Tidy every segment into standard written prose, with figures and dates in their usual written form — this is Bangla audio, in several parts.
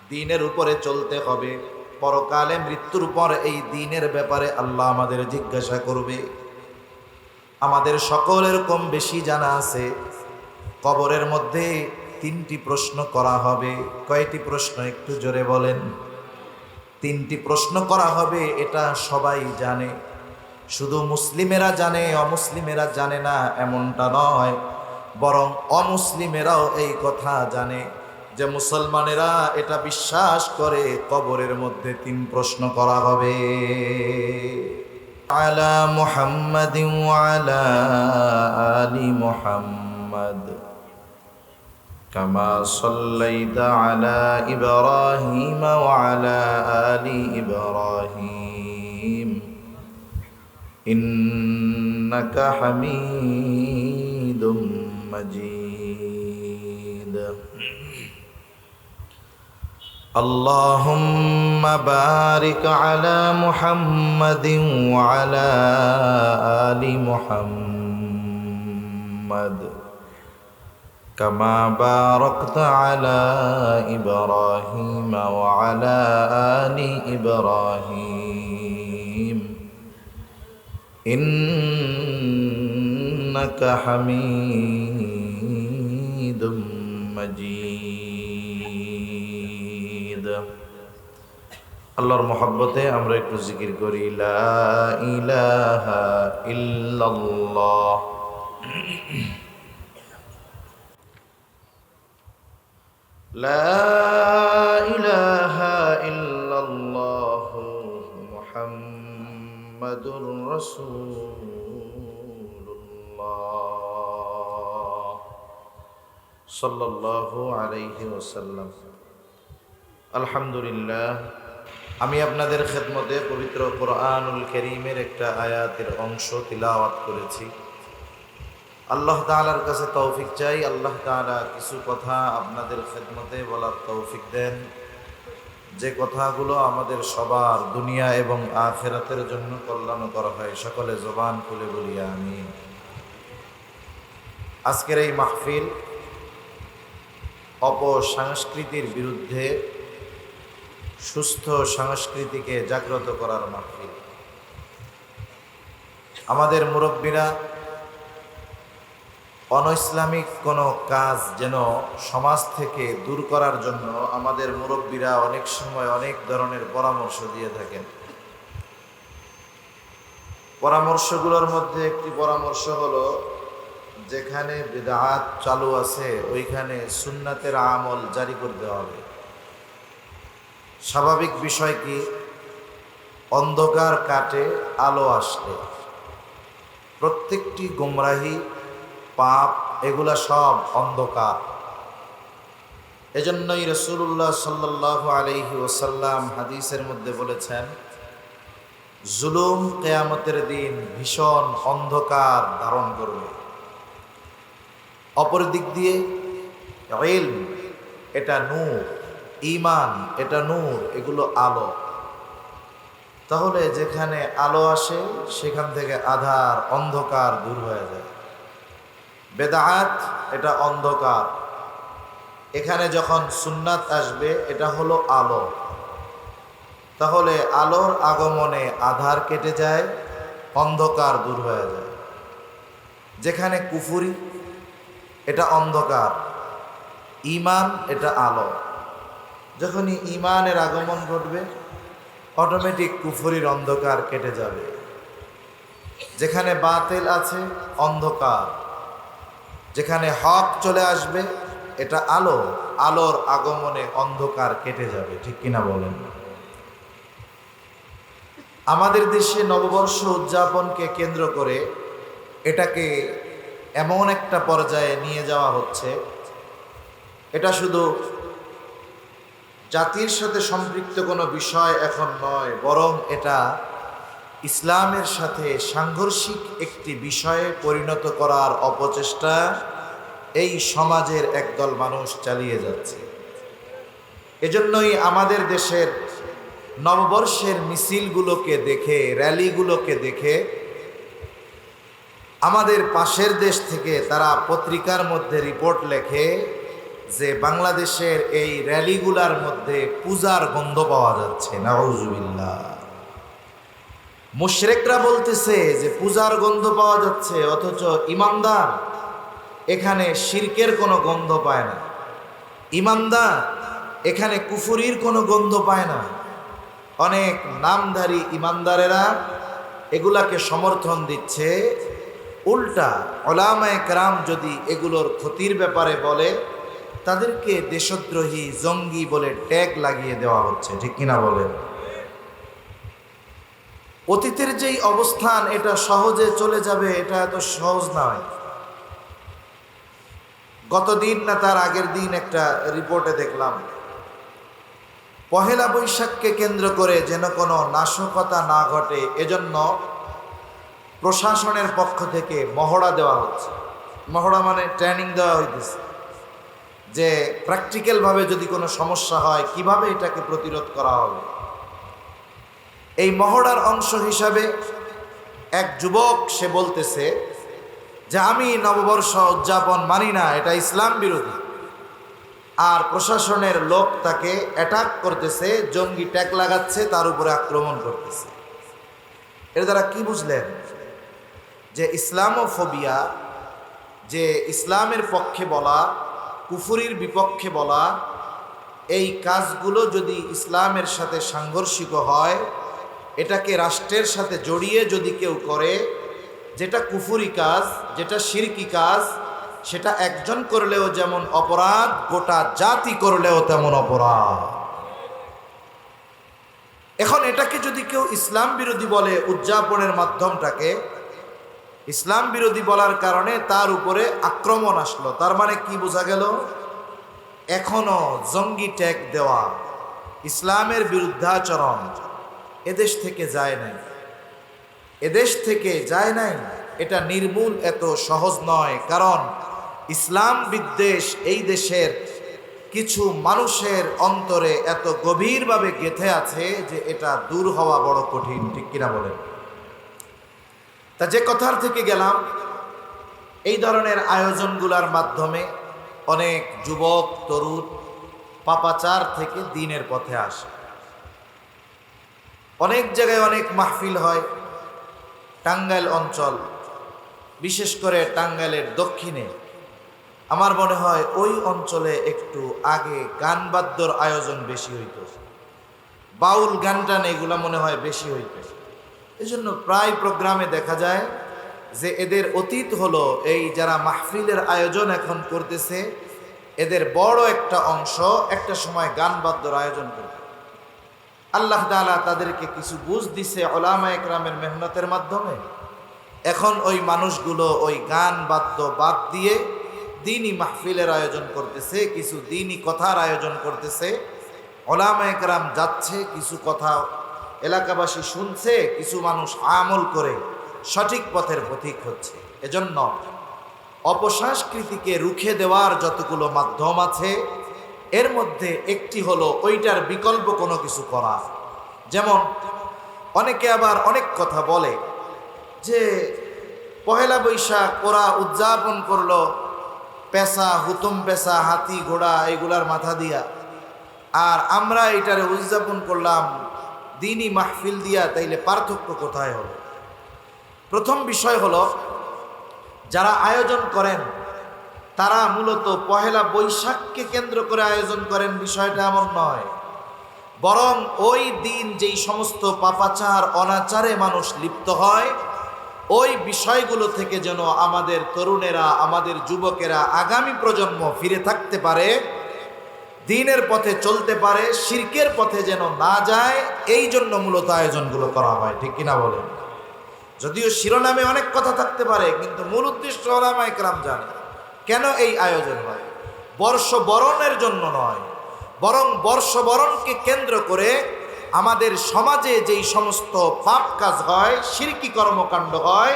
দ্বীনের উপরে চলতে হবে। পরকালে মৃত্যুর পর এই দ্বীনের ব্যাপারে আল্লাহ আমাদের জিজ্ঞাসা করবে। আমাদের সকলের কম বেশি জানা আছে, কবরের মধ্যে 3টি প্রশ্ন করা হবে। কয়টি প্রশ্ন একটু জোরে বলেন? 3টি প্রশ্ন করা হবে, এটা সবাই জানে। শুধু মুসলিমেরা জানে, অমুসলিমেরা জানে না এমনটা নয়, বরং অমুসলিমেরাও এই কথা জানে যে মুসলমানেরা এটা বিশ্বাস করে কবরের মধ্যে 3 প্রশ্ন করা হবে। আলা মুহাম্মাদিন ওয়া আলা আলি মুহাম্মাদ কামা সাল্লাইতা আলা ইব্রাহিম ওয়া আলা আলি ইব্রাহিম ইন্নাকা হামিদুম মাজিদ। আল্লাহুম্মা বারিক আলা মুহাম্মাদিন ওয়া আলা আলি মুহাম্মাদ কামা বারাকতা আলা ইব্রাহিম ওয়া আলা আলি ইব্রাহিম ইন্নাকা হামিদুম মাজিদ। আল্লাহর মহব্বতে আমরা একটু জিকির করি, লা ইলাহা ইল্লাল্লাহ। লা ইলাহা ইল্লাল্লাহ মুহাম্মাদুর রাসূলুল্লাহ সাল্লাল্লাহু আলাইহি ওয়াসাল্লাম। আলহামদুলিল্লাহ, আমি আপনাদের খেদমতে পবিত্র কোরআনুল কারীমের একটা আয়াতের অংশ তিলাওয়াত করেছি। আল্লাহ তাআলার কাছে তৌফিক চাই, আল্লাহ তাআলা কিছু কথা আপনাদের খেদমতে বলার তৌফিক দেন, যে কথাগুলো আমাদের সবার দুনিয়া এবং আখিরাতের জন্য কল্যাণকর হয়। সকলে জবান খুলে বলি আমিন। আজকের এই মাহফিল অপসংস্কৃতির বিরুদ্ধে সুস্থ সংস্কৃতিকে জাগ্রত করার মাহফিল। আমাদের মুরব্বীরা অনইসলামিক কোনো কাজ যেন সমাজ থেকে দূর করার জন্য আমাদের মুরব্বীরা অনেক সময় অনেক ধরনের পরামর্শ দিয়ে থাকেন। পরামর্শগুলোর মধ্যে একটি পরামর্শ হলো, যেখানে বিদআত চালু আছে ওইখানে সুন্নাতের আমল জারি করতে হবে। স্বাভাবিক বিষয় কি, অন্ধকার কাটে আলো আসলে। প্রত্যেকটি গুমরাহি, পাপ, এগুলা সব অন্ধকার। এজন্যই রাসূলুল্লাহ সাল্লাল্লাহু আলাইহি ওয়াসাল্লাম হাদিসের মধ্যে বলেছেন, জুলুম কিয়ামতের দিন ভীষণ অন্ধকার ধারণ করবে। অপর দিক দিয়ে ইলম, এটা নূর, ঈমান, এটা নূর, এগুলো আলো। তাহলে যেখানে আলো আসে সেখান থেকে আধার, অন্ধকার দূর হয়ে যায়। বেদাত, এটা অন্ধকার। এখানে যখন সুন্নাত আসবে, এটা হলো আলো। তাহলে আলোর আগমনে আধার কেটে যায়, অন্ধকার দূর হয়ে যায়। যেখানে কুফরি, এটা অন্ধকার। ঈমান, এটা আলো। যখনই ঈমানের আগমন ঘটবে, অটোমেটিক কুফরির অন্ধকার কেটে যাবে। যেখানে বাতিল আছে, অন্ধকার। যেখানে হক চলে আসবে, এটা আলো। আলোর আগমনে অন্ধকার কেটে যাবে। ঠিক কিনা বলেন? আমাদের দেশে নববর্ষ উদযাপনকে কেন্দ্র করে এটাকে এমন একটা পর্যায়ে নিয়ে যাওয়া হচ্ছে, এটা শুধু জাতির সাথে সম্পৃক্ত কোনো বিষয় এখন নয়, বরং এটা ইসলামের সাথে সাংঘর্ষিক একটি বিষয়ে পরিণত করার অপচেষ্টা এই সমাজের একদল মানুষ চালিয়ে যাচ্ছে। এজন্যই আমাদের দেশের নববর্ষের মিছিলগুলোকে দেখে, র্যালিগুলোকে দেখে আমাদের পাশের দেশ থেকে তারা পত্রিকার মধ্যে রিপোর্ট লেখে যে বাংলাদেশের এই র্যালিগুলার মধ্যে পূজার গন্ধ পাওয়া যাচ্ছে, নাউজুবিল্লাহ। মুশরিকরা বলতেছে যে পূজার গন্ধ পাওয়া যাচ্ছে, অথচ ইমানদার এখানে শিরকের কোনো গন্ধ পায় না, ইমানদার এখানে কুফরির কোনো গন্ধ পায় না। অনেক নামধারী ইমানদারেরা এগুলাকে সমর্থন দিচ্ছে। উল্টা উলামায়ে কেরাম যদি এগুলোর ক্ষতির ব্যাপারে বলে, তাদেরকে দেশদ্রোহী, জঙ্গি বলে ট্যাগ লাগিয়ে দেওয়া হচ্ছে, ঠিক কিনা বলেন? অতীতের যেই অবস্থান, এটা সহজে চলে যাবে, এটা এত সহজ নয়। গতদিন না তার আগের দিন একটা রিপোর্টে দেখলাম, পহেলা বৈশাখকে কেন্দ্র করে যেন কোনো নাশকতা না ঘটে এজন্য প্রশাসনের পক্ষ থেকে মহড়া দেওয়া হচ্ছে। মহড়া মানে ট্রেনিং দেওয়া হইতেছে যে প্র্যাকটিক্যালভাবে যদি কোনো সমস্যা হয় কিভাবে এটাকে প্রতিরোধ করা হবে। এই মহড়ার অংশ হিসাবে এক যুবক সে বলতেছে যে আমি নববর্ষ উদযাপন মানি না, এটা ইসলাম বিরোধী। আর প্রশাসনের লোক তাকে অ্যাটাক করতেছে, জঙ্গি ট্যাগ লাগাচ্ছে, তার উপরে আক্রমণ করতেছে। এর দ্বারা কি বুঝলেন? যে ইসলামোফোবিয়া, যে ইসলামের পক্ষে বলা, কুফরির বিপক্ষে বলা, এই কাজগুলো যদি ইসলামের সাথে সাংঘর্ষিক হয়, এটাকে রাষ্ট্রের সাথে জড়িয়ে যদি কেউ করে, যেটা কুফরি কাজ, যেটা শিরকি কাজ, সেটা একজন করলেও যেমন অপরাধ, গোটা জাতি করলেও তেমন অপরাধ। এখন এটাকে যদি কেউ ইসলাম বিরোধী বলে, উদযাপনের মাধ্যমটাকে ইসলাম বিরোধী বলার কারণে তার উপরে আক্রমণ আসলো, তার মানে কি বোঝা গেল? এখনো জঙ্গি ট্যাগ দেওয়া, ইসলামের বিরুদ্ধাচরণ এদেশ থেকে যায় নাই, এদেশ থেকে যায় নাই। এটা নির্মূল এত সহজ নয়, কারণ ইসলাম বিদ্বেষ এই দেশের কিছু মানুষের অন্তরে এত গভীরভাবে গেঁথে আছে যে এটা দূর হওয়া বড় কঠিন, ঠিক কিনা বলেন? তা যে কথার থেকে গেলাম, এই ধরনের আয়োজনগুলোর মাধ্যমে অনেক যুবক তরুণ পাপাচার থেকে দ্বীনের পথে আসে। অনেক জায়গায় অনেক মাহফিল হয়। টাঙ্গাইল অঞ্চল, বিশেষ করে টাঙ্গাইলের দক্ষিণে, আমার মনে হয় ওই অঞ্চলে একটু আগে গান বাদ্যর আয়োজন বেশি হইত, বাউল গান টান এগুলা মনে হয় বেশি হইত। এই জন্য প্রায় প্রোগ্রামে দেখা যায় যে এদের অতীত হলো এই যারা মাহফিলের আয়োজন এখন করতেছে, এদের বড় একটা অংশ একটা সময় গান বাদ্যর আয়োজন করত। আল্লাহ তাআলা তাদেরকে কিছু বুঝ দিছে উলামায়ে কেরামের মেহনতের মাধ্যমে। এখন ওই মানুষগুলো ওই গান বাদ্য বাদ দিয়ে দ্বীনি মাহফিলের আয়োজন করতেছে, কিছু দ্বীনি কথার আয়োজন করতেছে। উলামায়ে কেরাম যাচ্ছে, কিছু কথা এলাকাবাসী শুনছে, কিছু মানুষ আমল করে সঠিক পথের পথিক হচ্ছে। এজন্য অপসংস্কৃতিকে রুখে দেওয়ার যতগুলো মাধ্যম আছে, এর মধ্যে একটি হলো ওইটার বিকল্প কোনো কিছু করা। যেমন অনেকে আবার অনেক কথা বলে যে পহেলা বৈশাখ ওরা উদযাপন করলো পেশা, হুতুম পেশা, হাতি ঘোড়া এগুলার মাথা দিয়া, আর আমরা এটারে উদযাপন করলাম দ্বীনি মাহফিল দিয়া, তাইলে পার্থক্য কোথায় হলো? প্রথম বিষয় হলো, যারা আয়োজন করেন তারা মূলত পহেলা বৈশাখকে কেন্দ্র করে আয়োজন করেন, বিষয়টা এমন নয়। বরং ওই দিন যেই সমস্ত পাপাচার অনাচারে মানুষ লিপ্ত হয়, ওই বিষয়গুলো থেকে যেন আমাদের তরুণেরা, আমাদের যুবকেরা, আগামী প্রজন্ম ফিরে থাকতে পারে, দ্বীনের পথে চলতে পারে, শিরকের পথে যেন না যায়, এই জন্য মূলত আয়োজনগুলো করা হয়, ঠিক কিনা বলেন? যদিও শিরোনামে অনেক কথা থাকতে পারে, কিন্তু মূল উদ্দেশ্য উলামায়ে কেরাম জানে কেন এই আয়োজন হয়। বর্ষবরণের জন্য নয়, বরং বর্ষবরণকে কেন্দ্র করে আমাদের সমাজে যেই সমস্ত পাপ কাজ হয়, শিরকি কর্মকাণ্ড হয়,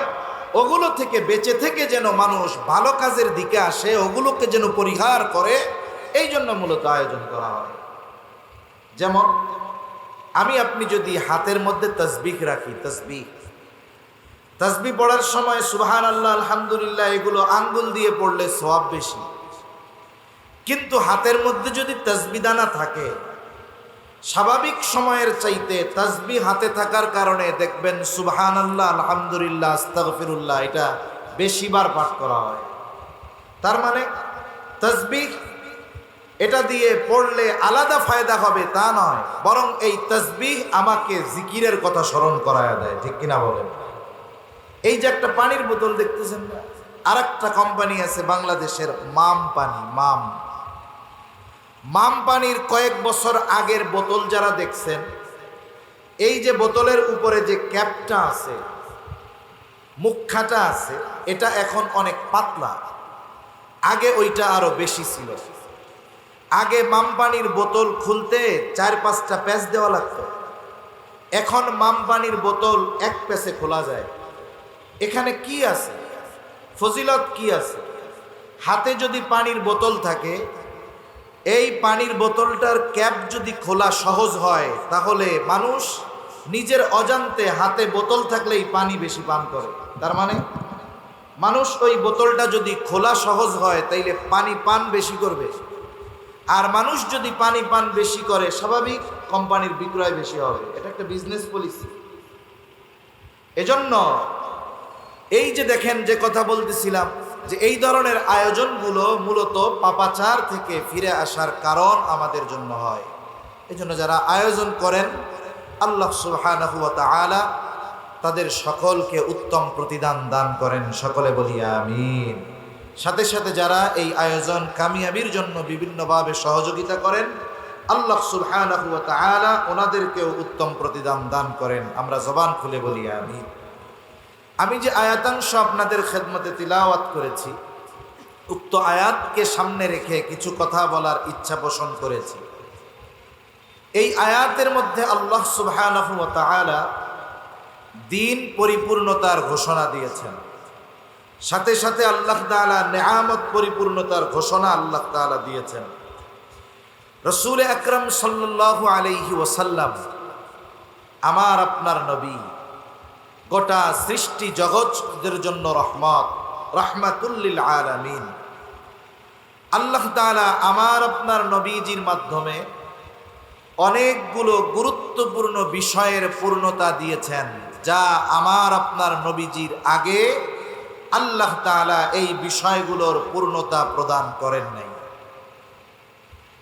ওগুলো থেকে বেঁচে থেকে যেন মানুষ ভালো কাজের দিকে আসে, ওগুলোকে যেন পরিহার করে, এই জন্য মূলত আয়োজন করা হয়। যেমন আপনি যদি হাতের মধ্যে তাসবিহ রাখি, তাসবিহ পড়ার সময় সুবহানাল্লাহ, আলহামদুলিল্লাহ এগুলো আঙ্গুল দিয়ে পড়লে সওয়াব বেশি। কিন্তু হাতের মধ্যে যদি তাসবিহ দানা থাকে, স্বাভাবিক সময়ের চাইতে তাসবিহ হাতে থাকার কারণে দেখবেন সুবহানাল্লাহ, আলহামদুলিল্লাহ, আস্তাগফিরুল্লাহ এটা বেশিবার পাঠ করা হয়। তার মানে তাসবিহ এটা দিয়ে পড়লে আলাদা ফায়দা হবে তা নয়, বরং এই তাসবিহ আমাকে জিকিরের কথা স্মরণ করায় দেয়। ঠিক কিনা বলেন? এই যে একটা পানির বোতল দেখতেছেন না, আর একটা কোম্পানি আছে বাংলাদেশের, মাম পানি। মাম পানির কয়েক বছর আগের বোতল যারা দেখছেন, এই যে বোতলের উপরে যে ক্যাপটা আছে, মুখাটা আছে, এটা এখন অনেক পাতলা। আগে ওইটা আরো বেশি ছিল। আগে মাম পানির বোতল খুলতে 4-5টা প্যাচ দেওয়া লাগতো। এখন মাম পানির বোতল এক প্যাচে খোলা যায়। এখানে কি আছে? ফজিলত কি আছে? হাতে যদি পানির বোতল থাকে, এই পানির বোতলটার ক্যাপ যদি খোলা সহজ হয়, তাহলে মানুষ নিজের অজান্তে হাতে বোতল থাকলেই পানি বেশি পান করে। তার মানে মানুষ ওই বোতলটা যদি খোলা সহজ হয়, তাইলে পানি পান বেশি করবে। আর মানুষ যদি পানি পান বেশি করে, স্বাভাবিক কোম্পানির বিক্রয় বেশি হবে। এটা একটা বিজনেস পলিসি। এজন্য এই যে দেখেন, যে কথা বলতেছিলাম, যে এই ধরনের আয়োজনগুলো মূলত পাপাচার থেকে ফিরে আসার কারণ আমাদের জন্য হয়। এজন্য যারা আয়োজন করেন, আল্লাহ সুবহানাহু ওয়া তাআলা তাদের সকলকে উত্তম প্রতিদান দান করেন। সকলে বলি আমিন। সাথে সাথে যারা এই আয়োজন কামিয়াবির জন্য বিভিন্নভাবে সহযোগিতা করেন, আল্লাহ সুবহানাহু ওয়া তাআলা ওনাদেরকেও উত্তম প্রতিদান দান করেন। আমরা জবান খুলে বলি আমিন। আমি যে আয়াতাংশ আপনাদের খেদমতে তিলাওয়াত করেছি, উক্ত আয়াতকে সামনে রেখে কিছু কথা বলার ইচ্ছা পোষণ করেছি। এই আয়াতের মধ্যে আল্লাহ সুবহানাহু ওয়া তাআলা দ্বীন পরিপূর্ণতার ঘোষণা দিয়েছেন। সাথে সাথে আল্লাহ তাআলা নেয়ামত পরিপূর্ণতার ঘোষণা আল্লাহ তাআলা দিয়েছেন। রাসূল আকরাম সাল্লাল্লাহু আলাইহি ওয়াসাল্লাম, আমার আপনার নবী, গোটা সৃষ্টি জগতের জন্য রাহমাতুল লিল আলামিন। আল্লাহ তাআলা আমার আপনার নবীজির মাধ্যমে অনেকগুলো গুরুত্বপূর্ণ বিষয়ের পূর্ণতা দিয়েছেন, যা আমার আপনার নবীজির আগে আল্লাহ তাআলা এই বিষয়গুলোর পূর্ণতা প্রদান করেন নাই।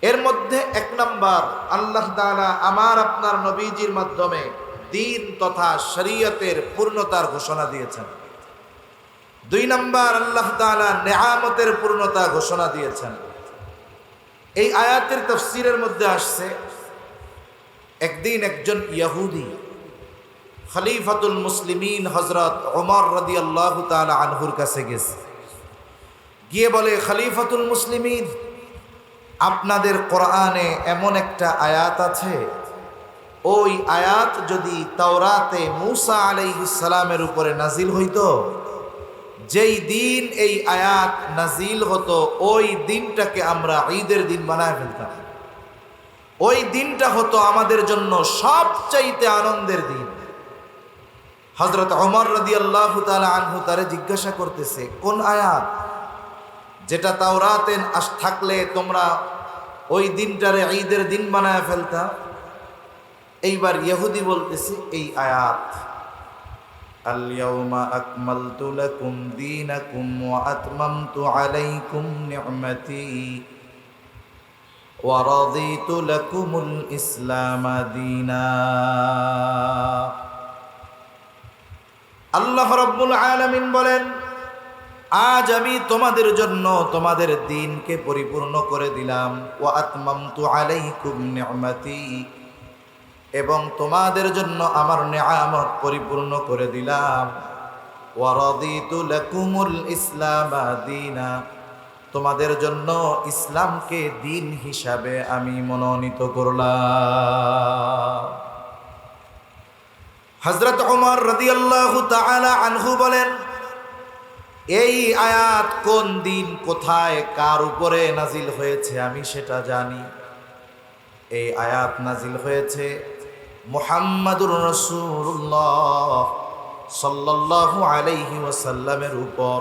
এর মধ্যে 1 নাম্বার, আল্লাহ তাআলা আমার আপনার নবীজির মাধ্যমে দ্বীন তথা শরীয়তের পূর্ণতার ঘোষণা দিয়েছেন। 2 নাম্বার, আল্লাহ তাআলা নেয়ামতের পূর্ণতা ঘোষণা দিয়েছেন। এই আয়াতের তাফসীরের মধ্যে আসছে, একদিন একজন ইহুদি খলিফাতুল মুসলিমিন হযরত ওমর রাদিয়াল্লাহু তাআলা আনহুর কাছে গেছে। গিয়ে বলে, খলিফাতুল মুসলিমিন, আপনাদের কোরআনে এমন একটা আয়াত আছে, ওই আয়াত যদি তাওরাতে মূসা আলাইহিস সালামের উপরে নাজিল হইতো, যেই দিন এই আয়াত নাজিল হতো, ওই দিনটাকে আমরা ঈদের দিন বানায় ফেলতাম। ওই দিনটা হতো আমাদের জন্য সবচাইতে আনন্দের দিন। হযরত ওমর রাদিয়াল্লাহু তাআলা আনহু তারে জিজ্ঞাসা করতেছে, কোন আয়াত, যেটা তাওরাতে থাকলে তোমরা ওই দিনটারে ঈদের দিন বানায় ফেলতা? এইবার ইহুদি বলতেছে, এই আয়াত, আল ইয়াউমা আকমালতু লাকুম দীনাকুম ওয়া আতমামতু আলাইকুম নি'মাতি ওয়া রাদিতু লাকুমুল ইসলাম দীনা। আল্লাহ রাব্বুল আলামিন বলেন, আজ আমি তোমাদের জন্য তোমাদের দ্বীনকে পরিপূর্ণ করে দিলাম। ওয়া আতমামতু আলাইকুম নি'মাতি, এবং তোমাদের জন্য আমার নেয়ামত পরিপূর্ণ করে দিলাম। ওয়া রাদিতু লাকুমুল ইসলাম দীনা, তোমাদের জন্য ইসলামকে দিন হিসাবে আমি মনোনীত করলাম। হযরত ওমর রাদিয়াল্লাহু তাআলা আনহু বলেন, এই আয়াত কোন দিন, কোথায়, কার উপরে নাজিল হয়েছে আমি সেটা জানি। এই আয়াত নাজিল হয়েছে মুহাম্মাদুর রাসূলুল্লাহ সাল্লাল্লাহু আলাইহি ওয়াসাল্লামের উপর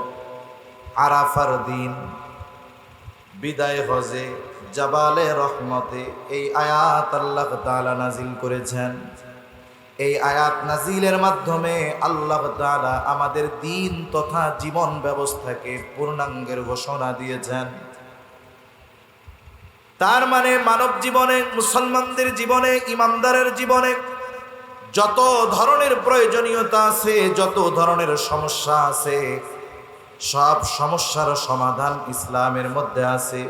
আরাফার দিন, বিদায় হজে জাবালে রহমতে এই আয়াত আল্লাহ তাআলা নাজিল করেছেন। এই আয়াত নাজিলের মাধ্যমে আল্লাহ তাআলা আমাদের দ্বীন তথা জীবন ব্যবস্থাকে পূর্ণাঙ্গের ঘোষণা দিয়েছেন। তার মানে মানব জীবনে, মুসলমানদের জীবনে, ইমানদারের জীবনে যত ধরনের প্রয়োজনীয়তা আছে, যত ধরনের সমস্যা আছে, সব সমস্যার সমাধান ইসলামের মধ্যে আছে।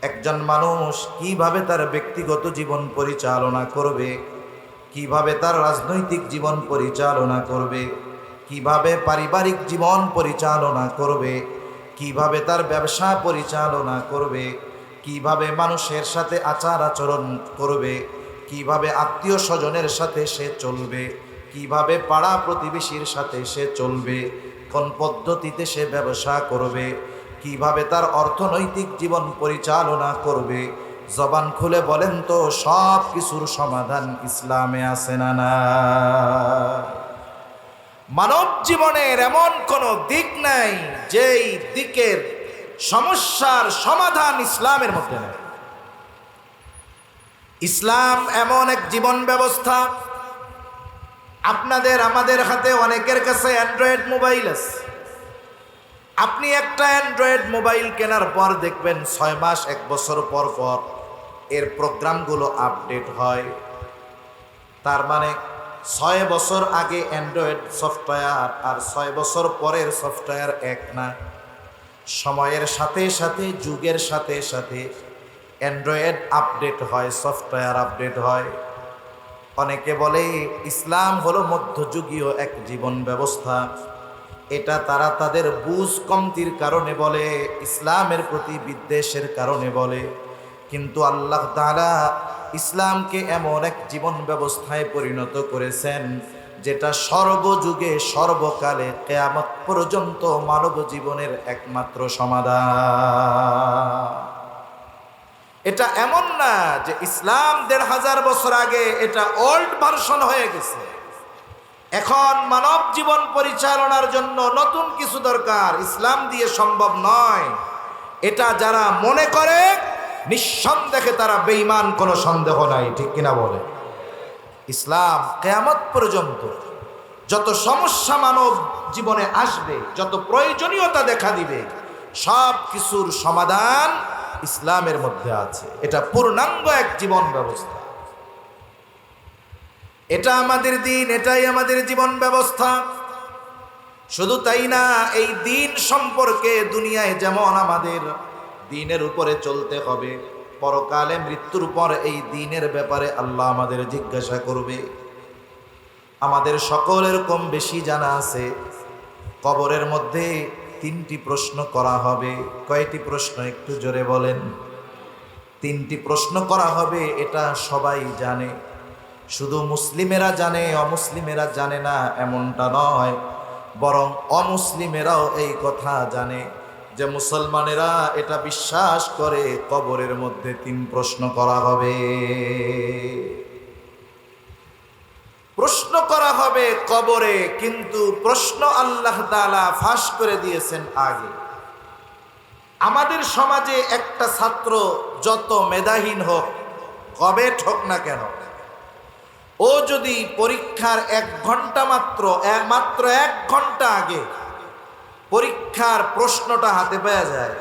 একজন মানুষ কিভাবে তার ব্যক্তিগত জীবন পরিচালনা করবে, কিভাবে তার রাজনৈতিক জীবন পরিচালনা করবে, কিভাবে পারিবারিক জীবন পরিচালনা করবে, কিভাবে তার ব্যবসা পরিচালনা করবে, কিভাবে মানুষের সাথে আচার আচরণ করবে, কিভাবে আত্মীয় স্বজনের সাথে সে চলবে, কিভাবে পাড়া প্রতিবেশীর সাথে সে চলবে, কোন পদ্ধতিতে সে ব্যবসা করবে, কিভাবে তার অর্থনৈতিক জীবন পরিচালনা করবে, জবান খুলে বলেন তো সব কিছুর সমাধান ইসলামে আছে না না? মানব জীবনের এমন কোনো দিক নাই যেই দিকের সমস্যার সমাধান ইসলামের মধ্যে নেই। ইসলাম এমন এক জীবন ব্যবস্থা। আপনাদের আমাদের হাতে অনেকের কাছে অ্যান্ড্রয়েড মোবাইল আছে। আপনি একটা অ্যান্ড্রয়েড মোবাইল কেনার পর দেখবেন 6 মাস 1 বছর পর পর এর প্রোগ্রামগুলো আপডেট হয়। তার মানে 6 বছর আগে অ্যান্ড্রয়েড সফটওয়্যার আর 6 বছর পরের সফটওয়্যার এক না। সময়ের সাথে সাথে, যুগের সাথে সাথে অ্যান্ড্রয়েড আপডেট হয়, সফটওয়্যার আপডেট হয়। অনেকে বলে ইসলাম হলো মধ্যযুগীয় এক জীবন ব্যবস্থা। এটা তারা তাদের বুঝ কমতির কারণে বলে, ইসলামের প্রতি বিদ্বেষের কারণে বলে। কিন্তু আল্লাহ তাআলা ইসলামকে এমন এক জীবন ব্যবস্থায় পরিণত করেছেন যেটা সর্বযুগে সর্বকালে কিয়ামত পর্যন্ত মানব জীবনের একমাত্র সমাধান। এটা এমন না যে ইসলাম 1500 বছর আগে এটা ওল্ড ভার্সন হয়ে গেছে, এখন মানব জীবন পরিচালনার জন্য নতুন কিছু দরকার, ইসলাম দিয়ে সম্ভব নয়। এটা যারা মনে করে নিঃসন্দেহে তারা বেঈমান, কোনো সন্দেহ নাই, ঠিক কিনা বলে? ইসলাম কিয়ামত পর্যন্ত যত সমস্যা মানব জীবনে আসবে, যত প্রয়োজনীয়তা দেখা দিবে, সব কিছুর সমাধান ইসলামের মধ্যে আছে। এটা পূর্ণাঙ্গ এক জীবন ব্যবস্থা। এটা আমাদের দিন, এটাই আমাদের জীবন ব্যবস্থা। শুধু তাই না, এই দিন সম্পর্কে দুনিয়ায় যেমন আমাদের দিনের উপরে চলতে হবে, পরকালে মৃত্যুর পর এই দিনের ব্যাপারে আল্লাহ আমাদের জিজ্ঞাসা করবে। আমাদের সকলের কম বেশি জানা আছে, কবরের মধ্যে 3টি প্রশ্ন করা হবে। কয়টি প্রশ্ন একটু জোরে বলেন? 3টি প্রশ্ন করা হবে, এটা সবাই জানে। শুধু মুসলিমেরা জানে, অমুসলিমেরা জানে না এমনটা নয়, বরং অমুসলিমেরাও এই কথা জানে যে মুসলমানেরা এটা বিশ্বাস করে কবরের মধ্যে 3 প্রশ্ন করা হবে। প্রশ্ন করা হবে কবরে, কিন্তু প্রশ্ন আল্লাহ তাআলা ফাঁস করে দিয়েছেন আগে। আমাদের সমাজে একটা ছাত্র যত মেধাহীন হোক, কবে হোক না কেন, ও যদি পরীক্ষার 1 ঘন্টা মাত্র 1 ঘন্টা আগে পরীক্ষার প্রশ্নটা হাতে পেয়ে যায়,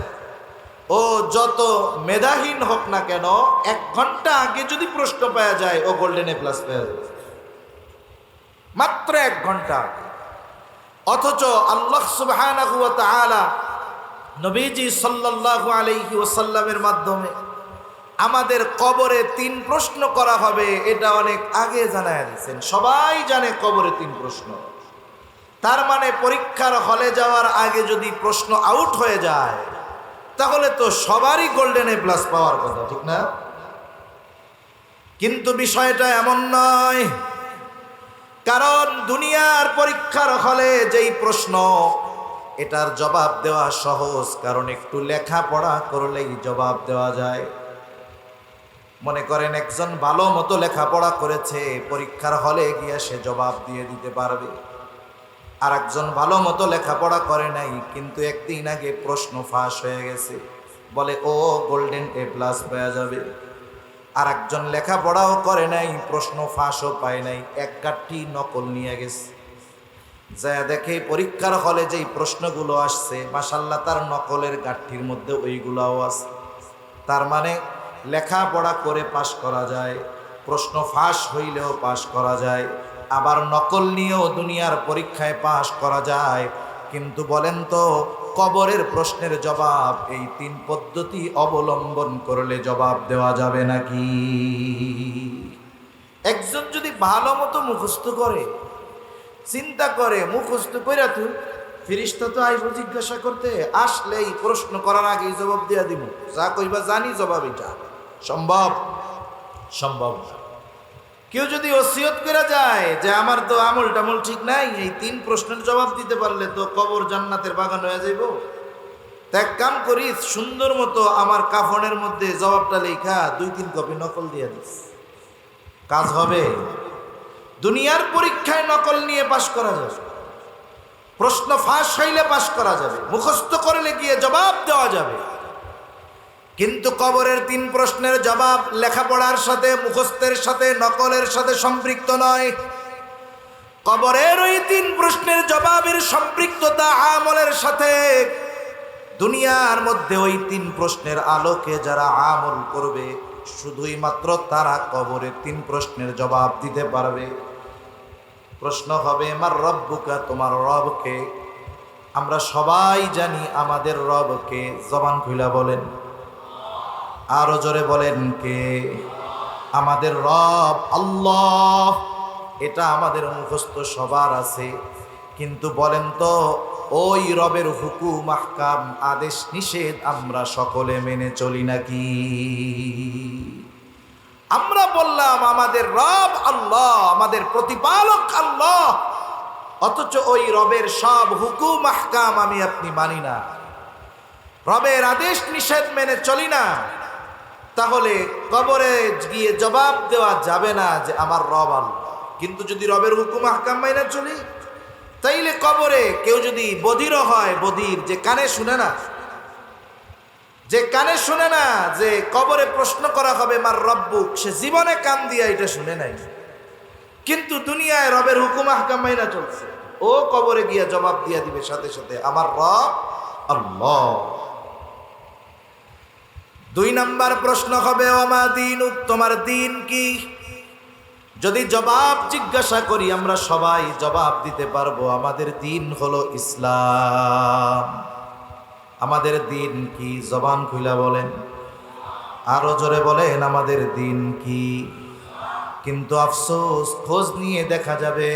ও যত মেধাহীন হোক না কেন 1 ঘন্টা আগে যদি প্রশ্ন পেয়ে যায়, ও গোল্ডেন এ প্লাস পেয়ে যায়, মাত্র 1 ঘন্টা। অথচ আল্লাহ সুবহানাহু ওয়া তাআলা নবীজি সাল্লাল্লাহু আলাইহি ওয়াসাল্লামের মাধ্যমে আমাদের কবরে 3 প্রশ্ন করা হবে, এটা অনেক আগে জানায় দিয়েছেন। সবাই জানে কবরে 3 প্রশ্ন। তার মানে পরীক্ষার হলে যাওয়ার আগে যদি প্রশ্ন আউট হয়ে যায়, তাহলে তো সবারই গোল্ডেন এ প্লাস পাওয়ার কথা, ঠিক না? কিন্তু বিষয়টা এমন নয়। কারণ দুনিয়ার পরীক্ষার হলে যেই প্রশ্ন, এটার জবাব দেওয়া সহজ, কারণ একটু লেখাপড়া করলেই জবাব দেওয়া যায়। মনে করেন একজন ভালো মতো লেখাপড়া করেছে, পরীক্ষার হলে গিয়ে সে জবাব দিয়ে দিতে পারবে। আর একজন ভালো মতো লেখাপড়া করে নাই, কিন্তু একদিন আগে প্রশ্ন ফাঁস হয়ে গেছে, বলে ও গোল্ডেন A+ পাওয়া যাবে। আর একজন লেখাপড়াও করে নাই, প্রশ্ন ফাঁসও পায় নাই, এক গাঁটটি নকল নিয়ে গেছে। যা দেখে পরীক্ষার হলে যেই প্রশ্নগুলো আসছে, মাশাআল্লাহ তার নকলের গাঁটটির মধ্যে ওইগুলাও আছে। তার মানে লেখাপড়া করে পাশ করা যায়, প্রশ্ন ফাঁস হইলেও পাশ করা যায়, আবার নকল নিয়েও দুনিয়ার পরীক্ষায় পাশ করা যায়। কিন্তু বলেন তো, কবরের প্রশ্নের জবাব এই 3 পদ্ধতি অবলম্বন করলে জবাব দেওয়া যাবে নাকি? একজন যদি ভালো মতো মুখস্থ করে, চিন্তা করে, মুখস্থ কইরা তুই ফেরেশতা তো আইব জিজ্ঞাসা করতে, আসলেই প্রশ্ন করার আগেই জবাব দেয়া দিব, যা কইবা জানি জবাব এটা সম্ভব সম্ভব না। কেউ যদি ওসিয়ত করে যায় যে আমার তো আমল টামল ঠিক নাই, এই 3 প্রশ্নের জবাব দিতে পারলে তো কবর জান্নাতের বাগান হয়ে যাইব। তা এক কাম করিস, সুন্দর মতো আমার কাফনের মধ্যে জবাবটা লেখা 2-3 কপি নকল দিয়ে দিস, কাজ হবে। দুনিয়ার পরীক্ষায় নকল নিয়ে পাশ করা যাবে, প্রশ্ন ফাঁস হইলে পাশ করা যাবে, মুখস্থ করলে গিয়ে জবাব দেওয়া যাবে। কিন্তু কবরের 3 প্রশ্নের জবাব লেখাপড়ার সাথে, মুখস্থের সাথে, নকলের সাথে সম্পৃক্ত নয়। কবরের ওই 3 প্রশ্নের জবাবের সম্পৃক্ততা আমলের সাথে। দুনিয়ার মধ্যে ওই 3 প্রশ্নের আলোকে যারা আমল করবে, শুধুই মাত্র তারা কবরে 3 প্রশ্নের জবাব দিতে পারবে। প্রশ্ন হবে মার রব্বুকা, তোমার রবকে? আমরা সবাই জানি আমাদের রবকে, জবান খুইলা বলেন, আরো জোরে বলেন কে? আমাদের রব আল্লাহ। এটা আমাদের মুখস্থ সবার আছে, কিন্তু বলেন তো ওই রবের হুকুম আহকাম, আদেশ নিষেধ আমরা সকলে মেনে চলি নাকি? আমরা বললাম আমাদের রব আল্লাহ, আমাদের প্রতিপালক আল্লাহ, অথচ ওই রবের সব হুকুম আহকাম আমি আপনি মানি না, রবের আদেশ নিষেধ মেনে চলি না। তাহলে কবরে গিয়ে জবাব দেওয়া যাবে না যে আমার রব আল্লাহ। কিন্তু যদি রবের হুকুম আহকাম মাইনা চলি, তাইলে কবরে কেউ যদি বধিরও হয়, বধির যে কানে শুনে না, যে কানে শুনে না যে কবরে প্রশ্ন করা হবে মার রব্বুক, সে জীবনে কান দিয়া এটা শুনে নাই, কিন্তু দুনিয়ায় রবের হুকুম আহকাম মাইনা চলছে, ও কবরে গিয়া জবাব দিয়া দিবে সাথে সাথে আমার রব আল্লাহ। 2 নাম্বার প্রশ্ন হবে ওমা দীনুক, তোমার দিন কি? যদি জবাব জিজ্ঞাসা করি আমরা সবাই জবাব দিতে পারবো, আমাদের দিন হলো ইসলাম। আমাদের দিন কি? জবান খুইলা বলেন, আরো জোরে বলেন, আমাদের দিন কি? কিন্তু আফসোস, খোঁজ নিয়ে দেখা যাবে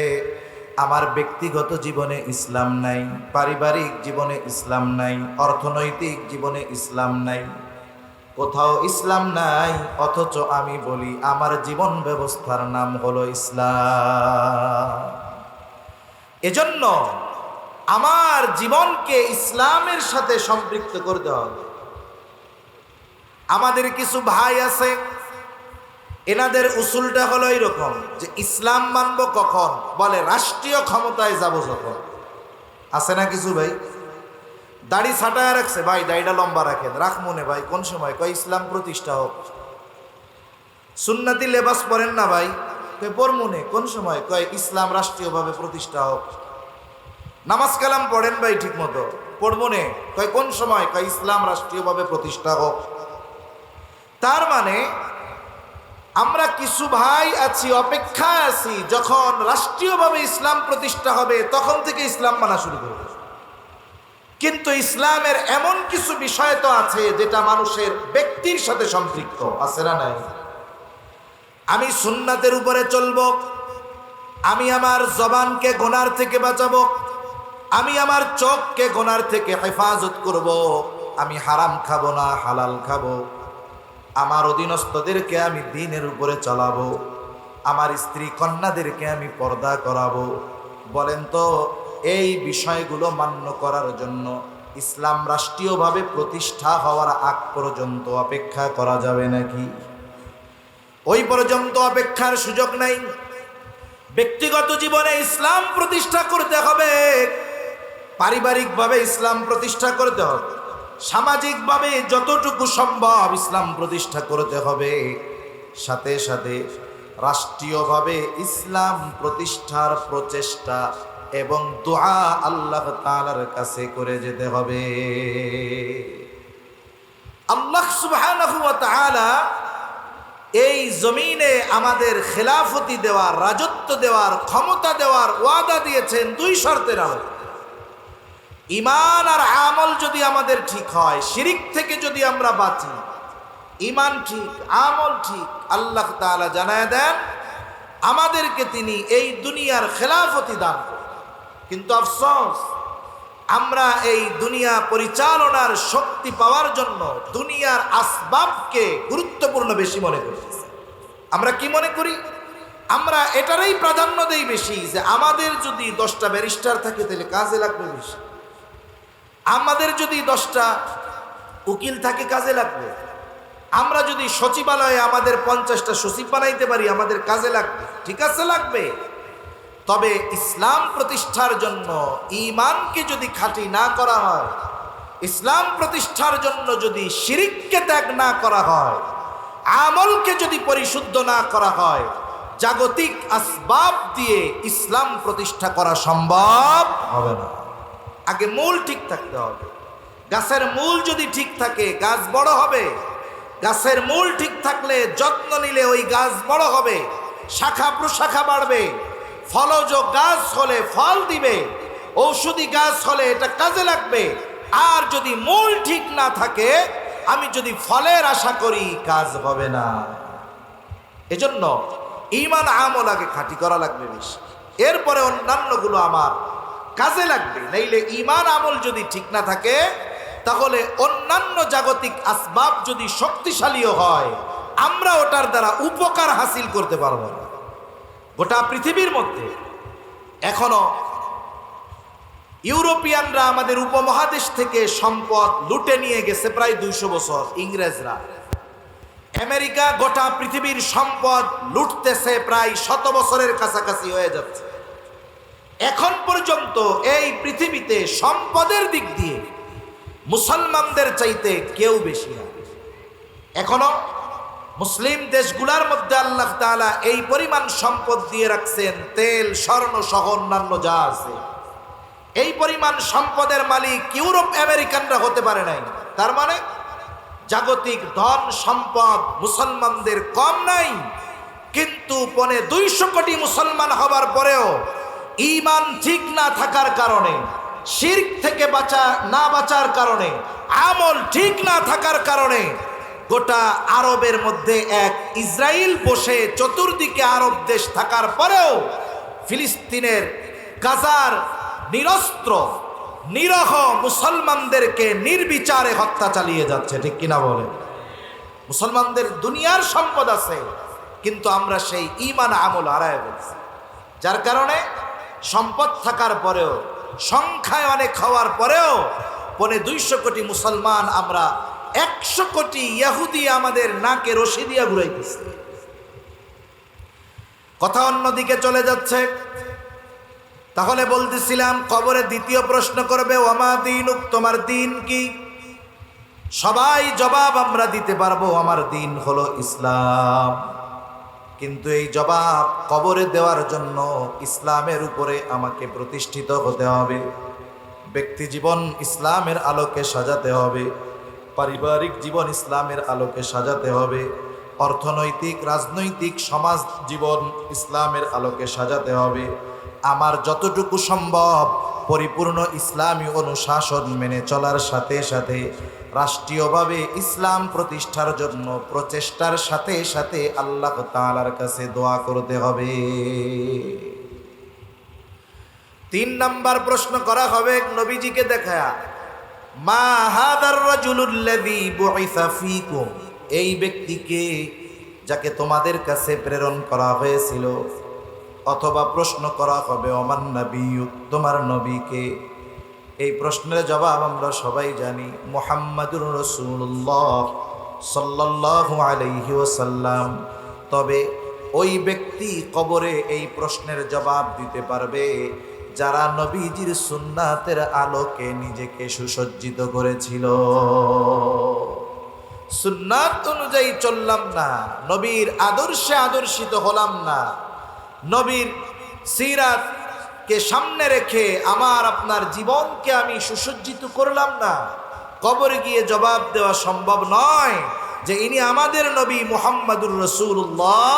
আমার ব্যক্তিগত জীবনে ইসলাম নাই, পারিবারিক জীবনে ইসলাম নাই, অর্থনৈতিক জীবনে ইসলাম নাই, কোথাও ইসলাম নাই। অথচ আমি বলি আমার জীবন ব্যবস্থার নাম হলো ইসলাম। এজন্য আমার জীবনকে ইসলামের সাথে সম্পৃক্ত করতে হবে। আমাদের কিছু ভাই আছে, এনাদের উসুলটা হলো এরকম যে ইসলাম মানবো কখন? বলে রাষ্ট্রীয় ক্ষমতায় যাব যখন। আছে না কিছু ভাই? দাড়ি ছাটায় রাখছে, ভাই দাড়িটা লম্বা রাখেন, রাখ মনে ভাই, কোন সময়? কয় ইসলাম প্রতিষ্ঠা হোক। সুন্নতি লেবাস পরেন না ভাই, কয় পর মনে, কোন সময়? কয় ইসলাম রাষ্ট্রীয়ভাবে প্রতিষ্ঠা হোক। নামাজ কালাম পড়েন ভাই ঠিক মতো, পড় মনে, কয় কোন সময়? কয় ইসলাম রাষ্ট্রীয়ভাবে প্রতিষ্ঠা হোক। তার মানে আমরা কিছু ভাই আছি, অপেক্ষায় আছি, যখন রাষ্ট্রীয়ভাবে ইসলাম প্রতিষ্ঠা হবে তখন থেকে ইসলাম মানা শুরু করবে। কিন্তু ইসলামের এমন কিছু বিষয় তো আছে যেটা মানুষের ব্যক্তির সাথে সম্পৃক্ত, আছে না নাই? আমি সুন্নাতের উপরে চলবো, আমি আমার জবানকে গুনার থেকে বাঁচাবো, আমি আমার চোখকে গুনার থেকে হেফাজত করব, আমি হারাম খাবো না, হালাল খাবো, আমার অধীনস্থদেরকে আমি দ্বীনের উপরে চালাবো, আমার স্ত্রী কন্যাদেরকে আমি পর্দা করাবো। বলেন তো এই বিষয়গুলো মান্য করার জন্য ইসলাম রাষ্ট্রীয়ভাবে প্রতিষ্ঠা হওয়ার আগ পর্যন্ত অপেক্ষা করা যাবে নাকি? ওই পর্যন্ত অপেক্ষার সুযোগ নাই। ব্যক্তিগত জীবনে ইসলাম প্রতিষ্ঠা করতে হবে, পারিবারিকভাবে ইসলাম প্রতিষ্ঠা করতে হবে, সামাজিকভাবে যতটুকু সম্ভব ইসলাম প্রতিষ্ঠা করতে হবে, সাথে সাথে রাষ্ট্রীয়ভাবে ইসলাম প্রতিষ্ঠার প্রচেষ্টা এবং দোয়া আল্লাহ তাআলার কাছে করে যেতে হবে। আল্লাহ সুবহানাহু ওয়া তাআলা এই জমিনে আমাদের খেলাফতি দেওয়ার, রাজত্ব দেওয়ার, ক্ষমতা দেওয়ার ওয়াদা দিয়েছেন দুই শর্তের আলোকে। ঈমান আর আমল যদি আমাদের ঠিক হয়, শিরিক থেকে যদি আমরা বাঁচি, ঈমান ঠিক, আমল ঠিক, আল্লাহ তাআলা জানায় দেন আমাদেরকে তিনি এই দুনিয়ার খেলাফতি দান করেন। কিন্তু আফসোস, আমরা এই দুনিয়া পরিচালনার শক্তি পাওয়ার জন্য দুনিয়ার আসবাবকে গুরুত্বপূর্ণ বেশি মনে করি। আমরা কি মনে করি? আমরা এটারই প্রাধান্য দেই বেশি যে আমাদের যদি 10টা ব্যারিস্টার থাকে তাহলে কাজে লাগবে বেশি, আমাদের যদি 10টা উকিল থাকে কাজে লাগবে, আমরা যদি সচিবালয়ে আমাদের 50টা সচিব বানাইতে পারি আমাদের কাজে লাগবে। ঠিক আছে, লাগবে। তবে ইসলাম প্রতিষ্ঠার জন্য ঈমানকে যদি খাঁটি না করা হয়, ইসলাম প্রতিষ্ঠার জন্য যদি শিরিককে ত্যাগ না করা হয়, আমলকে যদি পরিশুদ্ধ না করা হয়, জাগতিক আসবাব দিয়ে ইসলাম প্রতিষ্ঠা করা সম্ভব হবে না। আগে মূল ঠিক থাকতে হবে। গাছের মূল যদি ঠিক থাকে গাছ বড় হবে। গাছের মূল ঠিক থাকলে যত্ন নিলে ওই গাছ বড় হবে, শাখা প্রশাখা বাড়বে, ফলজ গাছ হলে ফল দিবে, ঔষধি গাছ হলে এটা কাজে লাগবে। আর যদি মূল ঠিক না থাকে, আমি যদি ফলের আশা করি, কাজ হবে না। এজন্য ঈমান আমল আগে খাঁটি করা লাগবে বেশি, এরপরে অন্যান্যগুলো আমার কাজে লাগবে। নাইলে ঈমান আমল যদি ঠিক না থাকে, তাহলে অন্যান্য জাগতিক আসবাব যদি শক্তিশালীও হয়, আমরা ওটার দ্বারা উপকার হাসিল করতে পারবো না। গোটা পৃথিবীর মধ্যে এখনো ইউরোপিয়ানরা আমাদের উপমহাদেশ থেকে সম্পদ লুটে নিয়ে গেছে প্রায় 200 বছর। ইংরেজরা, আমেরিকা গোটা পৃথিবীর সম্পদ লুটতেছে প্রায় 100 বছরের কাছাকাছি হয়ে যাচ্ছে। এখন পর্যন্ত এই পৃথিবীতে সম্পদের দিক দিয়ে মুসলমানদের চাইতে কেউ বেশি না। এখনো মুসলিম দেশগুলোর মধ্যে আল্লাহ তাআলা এই পরিমাণ সম্পদ দিয়ে রাখছেন, তেল, স্বর্ণ সহ অন্যান্য যা আছে, এই পরিমাণ সম্পদের মালিক ইউরোপ আমেরিকানরা হতে পারে নাই। তার মানে জাগতিক ধন সম্পদ মুসলমানদের কম নাই। কিন্তু 250 কোটি মুসলমান হবার পরেও ঈমান ঠিক না থাকার কারণে, শিরক থেকে বাঁচার কারণে, আমল ঠিক না থাকার কারণে গোটা আরবের মধ্যে এক ইসরায়েল বসে চতুর্দিকে আরব দেশ থাকার পরেও ফিলিস্তিনের গাজার নিরস্ত্র নিরহ মুসলমানদেরকে নির্বিচারে হত্যা চালিয়ে যাচ্ছে। ঠিক কিনা বলে? মুসলমানদের দুনিয়ার সম্পদ আছে, কিন্তু আমরা সেই ঈমান আমল হারায় ফেলছি, যার কারণে সম্পদ থাকার পরেও, সংখ্যায় অনেক হওয়ার পরেও 250 কোটি মুসলমান আমরা 100 কোটি ইহুদি আমাদের নাকে রশি দিয়া ঘুরাইতেছে। কথা অন্যদিকে চলে যাচ্ছে। তাহলে বলতেছিলাম, কবরে দ্বিতীয় প্রশ্ন করবে, ওয়ামা দীনুক, তোমার দিন কি? সবাই জবাব আমরা দিতে পারবো, আমার দিন হলো ইসলাম। কিন্তু এই জবাব কবরে দেওয়ার জন্য ইসলামের উপরে আমাকে প্রতিষ্ঠিত হতে হবে। ব্যক্তি জীবন ইসলামের আলোকে সাজাতে হবে, পারিবারিক জীবন ইসলামের আলোকে সাজাতে হবে, অর্থনৈতিক, রাজনৈতিক, সমাজ জীবন ইসলামের আলোকে সাজাতে হবে। আমার যতটুকু সম্ভব পরিপূর্ণ ইসলামী অনুশাসন মেনে চলার সাথে সাথে রাষ্ট্রীয়ভাবে ইসলাম প্রতিষ্ঠার জন্য প্রচেষ্টার সাথে সাথে আল্লাহ তাআলার কাছে দোয়া করতে হবে। 3 নাম্বার প্রশ্ন করা হবে নবীজিকে দেখায়া, মা হাদার রাজুলুল্লাযী বুইসা ফীকুম, এই ব্যক্তিকে যাকে তোমাদের কাছে প্রেরণ করা হয়েছিল। অথবা প্রশ্ন করা হবে, ওমান নবিয়্যু, তোমার নবীকে। এই প্রশ্নের জবাব আমরা সবাই জানি, মুহাম্মাদুর রাসূলুল্লাহ সাল্লাল্লাহু আলাইহি ওয়াসাল্লাম। তবে ওই ব্যক্তি কবরে এই প্রশ্নের জবাব দিতে পারবে যারা নবীজির সুন্নাতের আলোকে নিজেকে সুসজ্জিত করেছিল। সুন্নাত অনুযায়ী চললাম না, নবীর আদর্শে আদর্শিত হলাম না, নবীর সিরাতকে সামনে রেখে আমার আপনার জীবনকে আমি সুসজ্জিত করলাম না। কবরে গিয়ে জবাব দেওয়া সম্ভব নয় যে ইনি আমাদের নবী মুহাম্মাদুর রাসূলুল্লাহ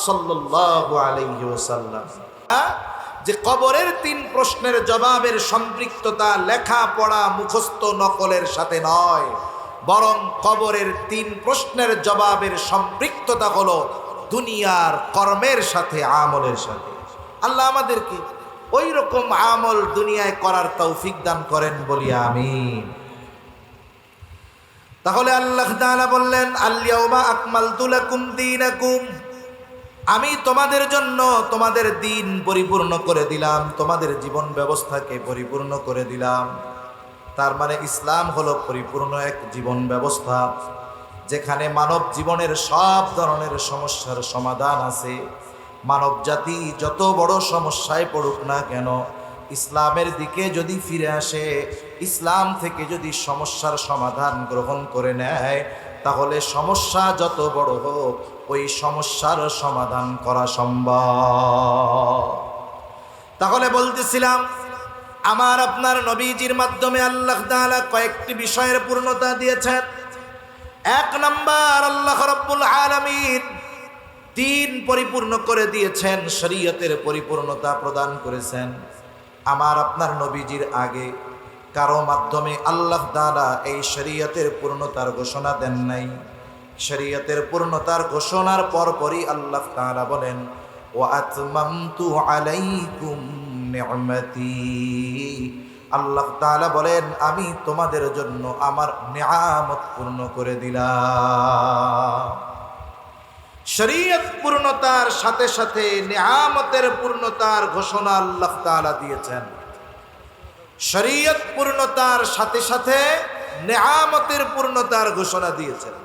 সাল্লাল্লাহু আলাইহি ওয়াসাল্লাম। যে কবরের 3 প্রশ্নের জবাবের সম্পৃক্ততা লেখাপড়া মুখস্থ নকলের সাথে নয়, বরং কবরের 3 প্রশ্নের জবাবের সম্পৃক্ততা হলো দুনিয়ার কর্মের সাথে, আমলের সাথে। আল্লাহ আমাদেরকে ওই রকম আমল দুনিয়ায় করার তৌফিক দান করেন বলি আমিন। তাহলে আল্লাহ তাআলা বললেন, আল-ইয়াওমা আকমালতু লাকুম দীনাকুম, আমি তোমাদের জন্য তোমাদের দিন পরিপূর্ণ করে দিলাম, তোমাদের জীবন ব্যবস্থাকে পরিপূর্ণ করে দিলাম। তার মানে ইসলাম হলো পরিপূর্ণ এক জীবন ব্যবস্থা, যেখানে মানব জীবনের সব ধরনের সমস্যার সমাধান আছে। মানব জাতি যত বড় সমস্যায় পড়ুক না কেন, ইসলামের দিকে যদি ফিরে আসে, ইসলাম থেকে যদি সমস্যার সমাধান গ্রহণ করে নেয়, তাহলে সমস্যা যত বড় হোক ওই সমস্যার সমাধান করা সম্ভব। তাহলে বলতেছিলাম, আমার আপনার নবীজির মাধ্যমে আল্লাহ তাআলা কয়েকটি বিষয়ের পূর্ণতা দিয়েছেন। 1 নাম্বার, আল্লাহ রাব্বুল আলামিন দিন পরিপূর্ণ করে দিয়েছেন, শরীয়তের পরিপূর্ণতা প্রদান করেছেন। আমার আপনার নবীজির আগে কারো মাধ্যমে আল্লাহ তাআলা এই শরীয়তের পূর্ণতার ঘোষণা দেন নাই। শরীয়তের পূর্ণতার ঘোষণার পরপরই আল্লাহ তাআলা বলেন, ওয়া আতমামতু আলাইকুম নি'মাতি। আল্লাহ তাআলা বলেন, আমি তোমাদের জন্য আমার নিয়ামত পূর্ণ করে দিলাম। শরীয়ত পূর্ণতার সাথে সাথে নিয়ামতের পূর্ণতার ঘোষণা আল্লাহ তাআলা দিয়েছেন। শরীয়ত পূর্ণতার সাথে সাথে নিয়ামতের পূর্ণতার ঘোষণা দিয়েছেন।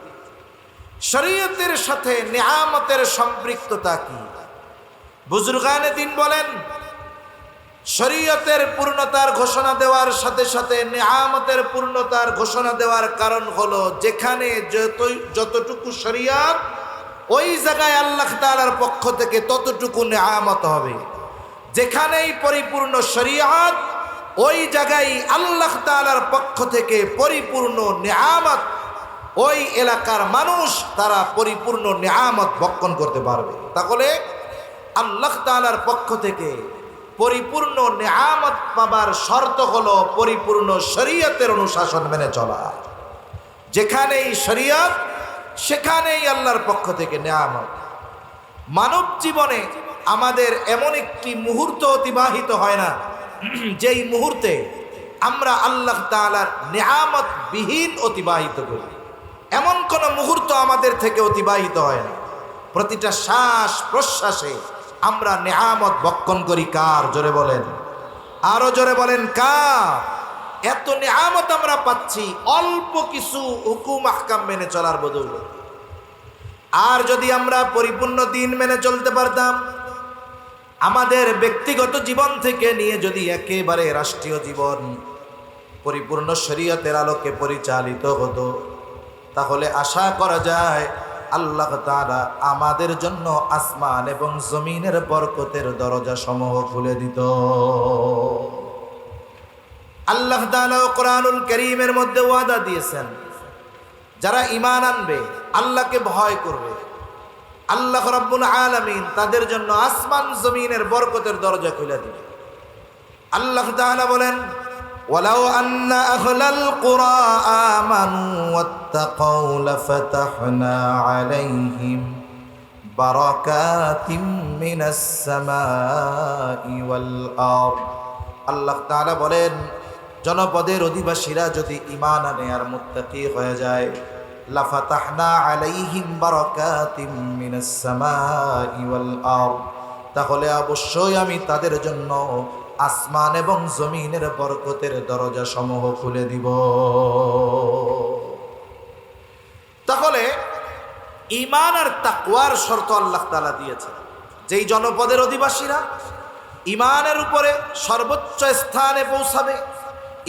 শরীয়তের সাথে নিয়ামতের সম্পৃক্ততা কি? বুজুর্গানে দিন বলেন, শরীয়তের পূর্ণতার ঘোষণা দেওয়ার সাথে সাথে নিয়ামতের পূর্ণতার ঘোষণা দেওয়ার কারণ হলো, যেখানে যতটুকু শরীয়ত, ওই জায়গায় আল্লাহ তাআলার পক্ষ থেকে ততটুকু নিয়ামত হবে। যেখানেই পরিপূর্ণ শরীয়ত, ওই জায়গায় আল্লাহ তাআলার পক্ষ থেকে পরিপূর্ণ নিয়ামত, ওই এলাকার মানুষ তারা পরিপূর্ণ নিয়ামত ভক্ষণ করতে পারবে। তাহলে আল্লাহ তাআলার পক্ষ থেকে পরিপূর্ণ নিয়ামত পাবার শর্ত হলো পরিপূর্ণ শরীয়তের অনুশাসন মেনে চলা। যেখানেই শরীয়ত, সেখানেই আল্লাহর পক্ষ থেকে নিয়ামত। মানব জীবনে আমাদের এমন একটি মুহূর্ত অতিবাহিত হয় না যেই মুহূর্তে আমরা আল্লাহ তাআলার নিয়ামত বিহীন অতিবাহিত করি। এমন কোন মুহূর্ত আমাদের থেকে অতিবাহিত হয় না। প্রতিটা শ্বাস প্রশ্বাসে আমরা নিয়ামত ভক্ষণ করি। কার? জোরে বলেন, আরো জোরে বলেন, কার? এত নিয়ামত আমরা পাচ্ছি অল্প কিছু হুকুম আহকাম মেনে চলার বদৌলতে। আর যদি আমরা পরিপূর্ণ দিন মেনে চলতে পারতাম, আমাদের ব্যক্তিগত জীবন থেকে নিয়ে যদি একেবারে রাষ্ট্রীয় জীবন পরিপূর্ণ শরীয়তের আলোকে পরিচালিত হতো, তাহলে আশা করা যায় আল্লাহ তাআলা আমাদের জন্য আসমান এবং জমিনের বরকতের দরজা সমূহ খুলে দিত। আল্লাহ তাআলা কোরআনুল কারীমের মধ্যে ওয়াদা দিয়েছেন, যারা ঈমান আনবে, আল্লাহকে ভয় করবে, আল্লাহ রাব্বুল আলামিন তাদের জন্য আসমান জমিনের বরকতের দরজা খুলে দিবে। আল্লাহ তাআলা বলেন, ওয়ালাউ আন্না আহলাল কুরা আমানু ওয়াত্তাকাউ লাফাতাহনা আলাইহিম বারাকাতিম মিনাস সামাই ওয়াল আরদ। আল্লাহ তাআলা বলেন, জনপদের অধিবাসীরা যদি ঈমান আনে আর মুত্তাকি হয়ে যায়, লাফাতাহনা আলাইহিম বারাকাতিম মিনাস সামাই ওয়াল আরদ, তাহলে অবশ্যই আমি তাদের জন্য আসমান এবং জমিনের বরকতের দরজা সমূহ খুলে দিব। তাহলে ঈমান আর তাকওয়ার শর্ত আল্লাহ তাআলা দিয়েছেন। যেই জনপদের অধিবাসীরা ইমানের উপরে সর্বোচ্চ স্থানে পৌঁছাবে।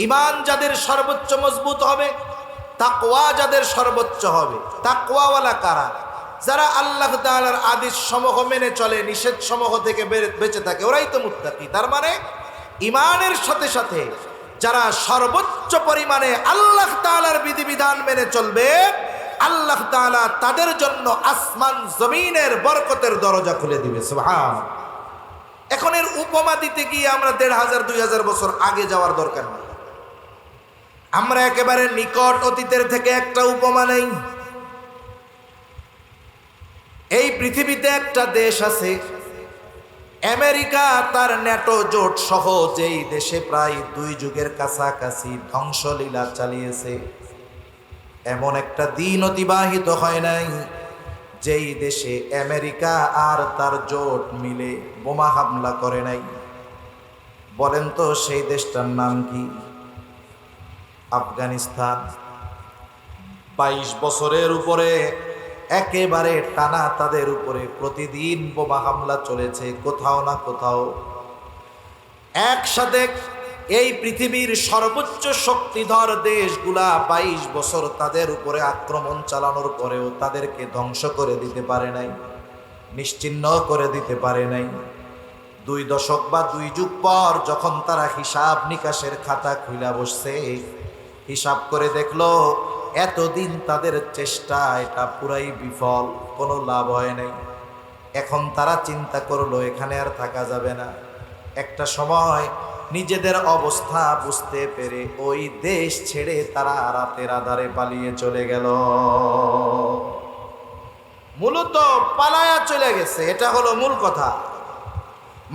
ইমান যাদের সর্বোচ্চ মজবুত হবে, তাকওয়া যাদের সর্বোচ্চ হবে। তাকওয়াওয়ালা কারা? যারা আল্লাহ তাআলার আদেশ সমূহ মেনে চলে, নিষেধ সমূহ থেকে বেঁচে থাকে, ওরাই তো মুত্তাকি। তার মানে ইমানের সাথে সাথে যারা সর্বোচ্চ পরিমাণে আল্লাহ তাআলার বিধিবিধান মেনে চলবে, আল্লাহ তাআলা তাদের জন্য আসমান জমিনের বরকতের দরজা খুলে দিবে। সুবহান। এখন এর উপমা দিতে গিয়ে আমরা 1500-2000 বছর আগে যাওয়ার দরকার নেই। আমরা একেবারে নিকট অতীতের থেকে একটা উপমা নেই। এই পৃথিবীতে একটা দেশ আছে আমেরিকা, তার ন্যাটো জোট সহ, যেই দেশে প্রায় 2 যুগের কাছাকাছি ধ্বংসলীলা চালিয়েছে। এমন একটা দিন অতিবাহিত হয় নাই যেই দেশে আমেরিকা আর তার জোট মিলে বোমা হামলা করে নাই। বলেন তো সেই দেশটার নাম কি? আফগানিস্তান। 22 বছরের উপরে একেবারে টানা তাদের উপরে প্রতিদিন বোমা হামলা চলেছে কোথাও না কোথাও। একসাথে এই পৃথিবীর সর্বোচ্চ শক্তিধর দেশগুলা 22 বছর তাদের উপরে আক্রমণ চালানোর পরেও তাদেরকে ধ্বংস করে দিতে পারে নাই, নিশ্চিহ্ন করে দিতে পারে নাই। 2 দশক বা 2 যুগ পর যখন তারা হিসাব নিকাশের খাতা খুলে বসছে, হিসাব করে দেখলো এতদিন তাদের চেষ্টা এটা পুরাই বিফল, কোনো লাভ হয় নাই। এখন তারা চিন্তা করলো এখানে আর থাকা যাবে না। একটা সময় নিজেদের অবস্থা বুঝতে পেরে ওই দেশ ছেড়ে তারা রাতের আধারে পালিয়ে চলে গেল। মূলত পালায়া চলে গেছে, এটা হলো মূল কথা।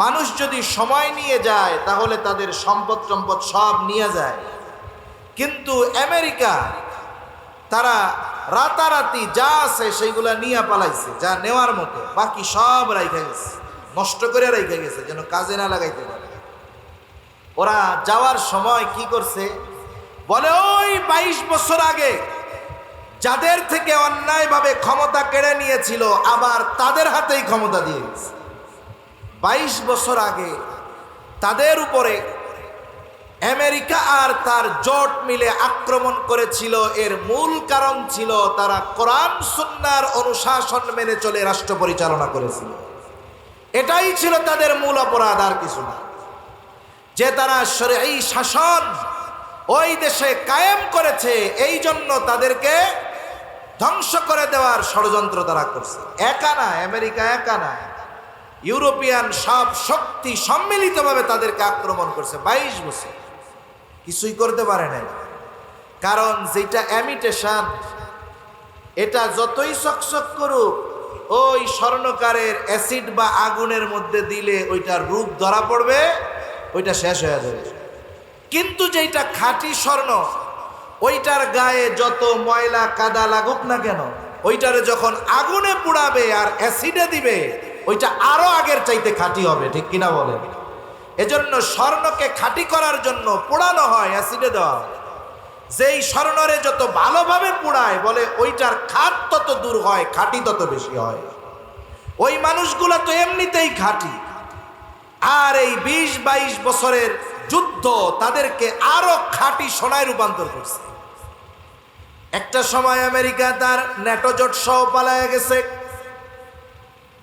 মানুষ যদি সময় নিয়ে যায় তাহলে তাদের সম্পদ সব নিয়ে যায়, কিন্তু আমেরিকা তারা রাতারাতি যা আছে সেইগুলা নিয়ে পালাইছে, যা নেওয়ার মতো, বাকি সব রাইখা গেছে, নষ্ট করে রাইখা গেছে যেন কাজে না লাগাইতে পারে। ওরা যাওয়ার সময় কি করছে বলে, ওই 22 বছর আগে যাদের থেকে অন্যায়ভাবে ক্ষমতা কেড়ে নিয়েছিল আবার তাদের হাতেই ক্ষমতা দিয়ে গেছে। 22 বছর আগে তাদের উপরে আমেরিকা আর তার জোট মিলে আক্রমণ করেছিল। এর মূল কারণ ছিল তারা কোরআন সুন্নাহর অনুশাসন মেনে চলে রাষ্ট্র পরিচালনা করেছিল। এটাই ছিল তাদের মূল অপরাধ, আর কিছু না। যে তারা শরঈ শাসন ওই দেশে কায়েম করেছে, এই জন্য তাদেরকে ধ্বংস করে দেওয়ার ষড়যন্ত্র তারা করছে। একা না, আমেরিকা একা না, ইউরোপিয়ান সব শক্তি সম্মিলিতভাবে তাদেরকে আক্রমণ করছে। 22 বছর কিছুই করতে পারে নাই। কারণ যেটা ইমিটেশন, এটা যতই চকচক করুক, ওই স্বর্ণকারের অ্যাসিড বা আগুনের মধ্যে দিলে ওইটার রূপ ধরা পড়বে, ওইটা শেষ হয়ে যাবে। কিন্তু যেটা খাঁটি স্বর্ণ, ওইটার গায়ে যত ময়লা কাদা লাগুক না কেন, ওইটারে যখন আগুনে পুড়াবে আর অ্যাসিডে দিবে, ওইটা আরো আগের চাইতে খাঁটি হবে। ঠিক কিনা বলেন? এজন্য স্বর্ণকে খাঁটি করার জন্য পোড়ানো হয়, অ্যাসিডে দেওয়া হয়। যেই স্বর্ণরে যত ভালোভাবে পোড়ায়, বলে ওইটার খাত তত দূর হয়, খাঁটি তত বেশি হয়। ওই মানুষগুলো তো এমনিতেই খাঁটি, আর এই 20-22 বছরের যুদ্ধ তাদেরকে আরো খাঁটি সোনায় রূপান্তর করছে। একটা সময় আমেরিকা তার ন্যাটো জোট সহ পালায় গেছে।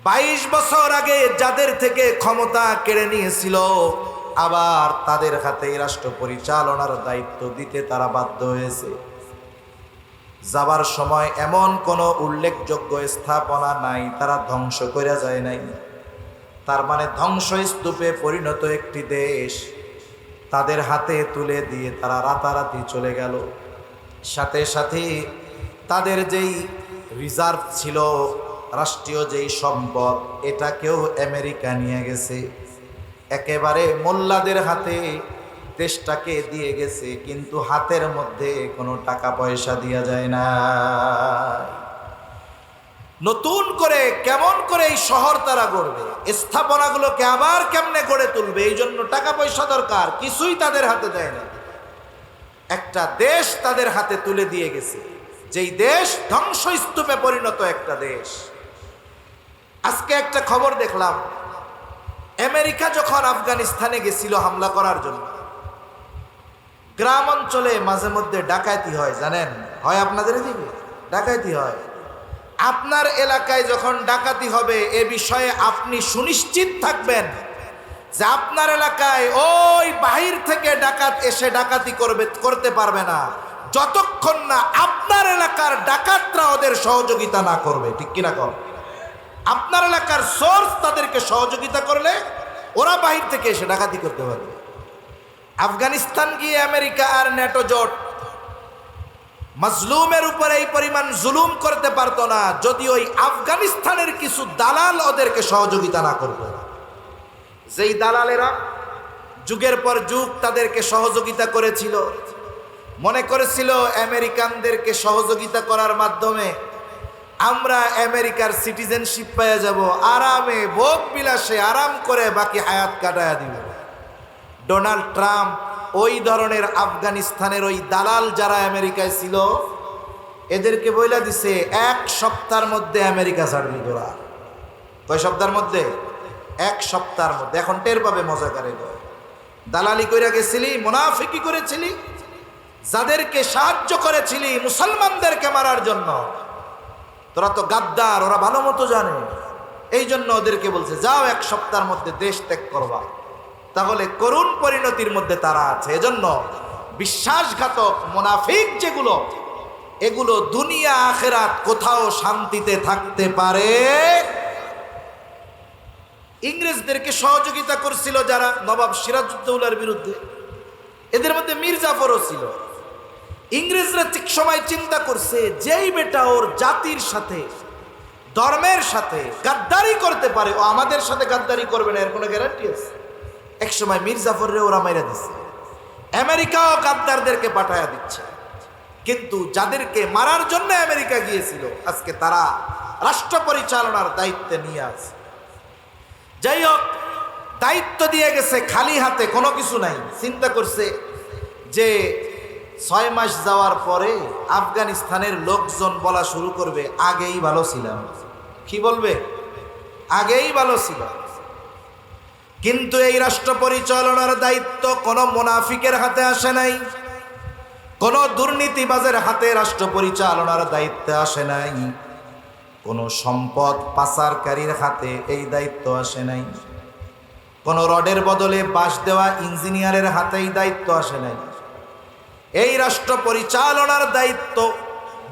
22 বছর আগে যাদের থেকে ক্ষমতা কেড়ে নিয়েছিল, আবার তাদের হাতে রাষ্ট্র পরিচালনার দায়িত্ব দিতে তারা বাধ্য হয়েছে। যাবার সময় এমন কোনো উল্লেখযোগ্য স্থাপনা নাই তারা ধ্বংস করে যায় নাই। তার মানে ধ্বংসস্তূপে পরিণত একটি দেশ তাদের হাতে তুলে দিয়ে তারা রাতারাতি চলে গেল। সাথে সাথে তাদের যেই রিজার্ভ ছিল, রাষ্ট্রীয় যেই সম্পদ, এটাকেও আমেরিকা নিয়ে গেছে। একেবারে মোল্লাদের হাতে দেশটাকে দিয়ে গেছে, কিন্তু হাতের মধ্যে কোনো টাকা পয়সা দেওয়া যায় না। নতুন করে কেমন করে এই শহর তারা গড়বে, স্থাপনাগুলোকে আবার কেমনে গড়ে তুলবে, এই জন্য টাকা পয়সা দরকার, কিছুই তাদের হাতে দেয় না। একটা দেশ তাদের হাতে তুলে দিয়ে গেছে, যেই দেশ ধ্বংসস্তূপে পরিণত একটা দেশ। আজকে একটা খবর দেখলাম, আমেরিকা যখন আফগানিস্তানে গেছিল হামলা করার জন্য, গ্রাম অঞ্চলে মাঝে মধ্যে ডাকাতি হয়, জানেন? হয় আপনাদের এদিকে ডাকাতি হয়। আপনার এলাকায় যখন ডাকাতি হবে এ বিষয়ে আপনি সুনিশ্চিত থাকবেন যে আপনার এলাকায় ওই বাহির থেকে ডাকাত এসে ডাকাতি করতে পারবে না যতক্ষণ না আপনার এলাকার ডাকাতরা ওদের সহযোগিতা না করবে। ঠিক কিনা কর? আপনার এলাকার সোর্স তাদেরকে সহযোগিতা করলে ওরা বাহির থেকে এসে ডাকাতি করতে পারবে। আফগানিস্তান গিয়ে আমেরিকা আর ন্যাটো জোট মাজলুমের উপরে এই পরিমাণ জুলুম করতে পারতো না যদি ওই আফগানিস্তানের কিছু দালাল ওদেরকে সহযোগিতা না করবে। যেই দালালেরা যুগের পর যুগ তাদেরকে সহযোগিতা করেছিল, মনে করেছিল আমেরিকানদেরকে সহযোগিতা করার মাধ্যমে আমরা আমেরিকার সিটিজেনশিপ পেয়ে যাব, আরামে ভোগ বিলাসে আরাম করে বাকি হায়াত কাটায়া দিব। ডোনাল্ড ট্রাম্প ওই ধরনের আফগানিস্তানের ওই দালাল যারা আমেরিকায় ছিল এদেরকে বইলা দিছে 1 সপ্তাহের মধ্যে আমেরিকা ছাড়বি তোরা। কয় সপ্তাহের মধ্যে? 1 সপ্তাহের মধ্যে। এখন টের পাবে মজা করে। দালালি কইরা গেছিলি, মুনাফিকি করেছিলি, যাদেরকে সাহায্য করেছিলি মুসলমানদেরকে মারার জন্য, তোরা তো গাদ্দার, ওরা ভালো মতো জানে। এই জন্য ওদেরকে বলছে যাও 1 সপ্তাহের মধ্যে দেশ ত্যাগ করবা। তাহলে করুণ পরিণতির মধ্যে তারা আছে। এজন্য বিশ্বাসঘাতক মুনাফিক যেগুলো, এগুলো দুনিয়া আখিরাত কোথাও শান্তিতে থাকতে পারে। ইংরেজদেরকে সহযোগিতা করছিল যারা নবাব সিরাজউদ্দৌলার বিরুদ্ধে, এদের মধ্যে মীর জাফরও ছিল। ইংরেজরা ঠিক সময় চিন্তা করছে যেই বেটা ওর জাতির সাথে ধর্মের সাথে গাদ্দারি করতে পারে ও আমাদের সাথে গাদ্দারি করবে না, এর কোনো গ্যারান্টি আছে? এক সময় মীর জাফররে ওরা মাইরা দিচ্ছে, আমেরিকাও গাদ্দারদেরকে পাঠায়া দিচ্ছে। কিন্তু যাদেরকে মারার জন্য আমেরিকা গিয়েছিল আজকে তারা রাষ্ট্র পরিচালনার দায়িত্বে নিয়ে আছে। যাই হোক, দায়িত্ব দিয়ে গেছে খালি হাতে, কোনো কিছু নাই। চিন্তা করছে যে 6 মাস যাওয়ার পরে আফগানিস্তানের লোকজন বলা শুরু করবে আগেই ভালো ছিলাম। কি বলবে? আগেই ভালো ছিল। কিন্তু এই রাষ্ট্র পরিচালনার দায়িত্ব কোনো মুনাফিকের হাতে আসে নাই, কোনো দুর্নীতিবাজের হাতে রাষ্ট্র পরিচালনার দায়িত্বে আসে নাই, কোনো সম্পদ পাচারকারীর হাতে এই দায়িত্ব আসে নাই, কোনো রডের বদলে বাঁশ দেওয়া ইঞ্জিনিয়ারের হাতে এই দায়িত্ব আসে নাই। এই রাষ্ট্র পরিচালনার দায়িত্ব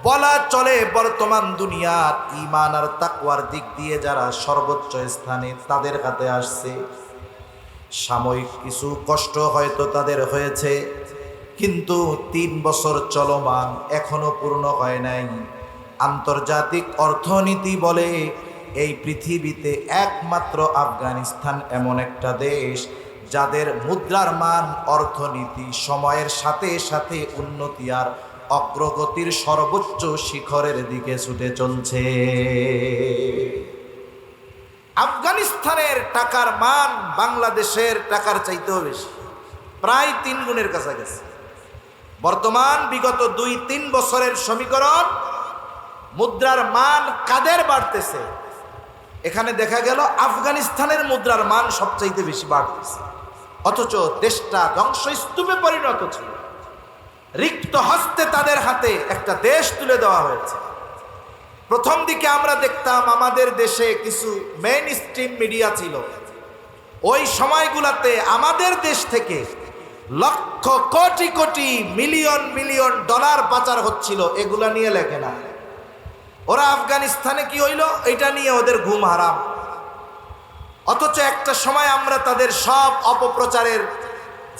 বলা চলে বর্তমান দুনিয়ার ঈমান আর তাকওয়ার দিক দিয়ে যারা সর্বোচ্চ স্থানে তাদের হাতে আসছে। সাময়িক কিছু কষ্ট হয়তো তাদের হয়েছে, কিন্তু 3 বছর চলমান, এখনো পূর্ণ হয় নাই। আন্তর্জাতিক অর্থনীতি বলে এই পৃথিবীতে একমাত্র আফগানিস্তান এমন একটা দেশ যাদের মুদ্রার মান, অর্থনীতি সময়ের সাথে সাথে উন্নতি আর অগ্রগতির সর্বোচ্চ শিখরের দিকে ছুটে চলছে। আফগানিস্তানের টাকার মান বাংলাদেশের টাকার চাইতেও বেশি, প্রায় 3 গুণের কাছাকাছি। বর্তমান বিগত 2-3 বছরের সমীকরণ মুদ্রার মান কাদের বাড়তেছে, এখানে দেখা গেল আফগানিস্তানের মুদ্রার মান সবচাইতে বেশি বাড়তেছে। অথচ দেশটা ধ্বংসস্তূপে পরিণত ছিল, রিক্ত হস্তে তাদের হাতে একটা দেশ তুলে দেওয়া হয়েছে। প্রথম দিকে আমরা দেখতাম আমাদের দেশে কিছু মেইন স্ট্রিম মিডিয়া ছিল, ওই সময়গুলোতে আমাদের দেশ থেকে lakh crore crore million million dollar পাচার হচ্ছিল, এগুলা নিয়ে লেখে না। ওরা আফগানিস্তানে কি হইল এটা নিয়ে ওদের ঘুম হারাম। অথচ একটা সময় আমরা তাদের সব অপপ্রচারের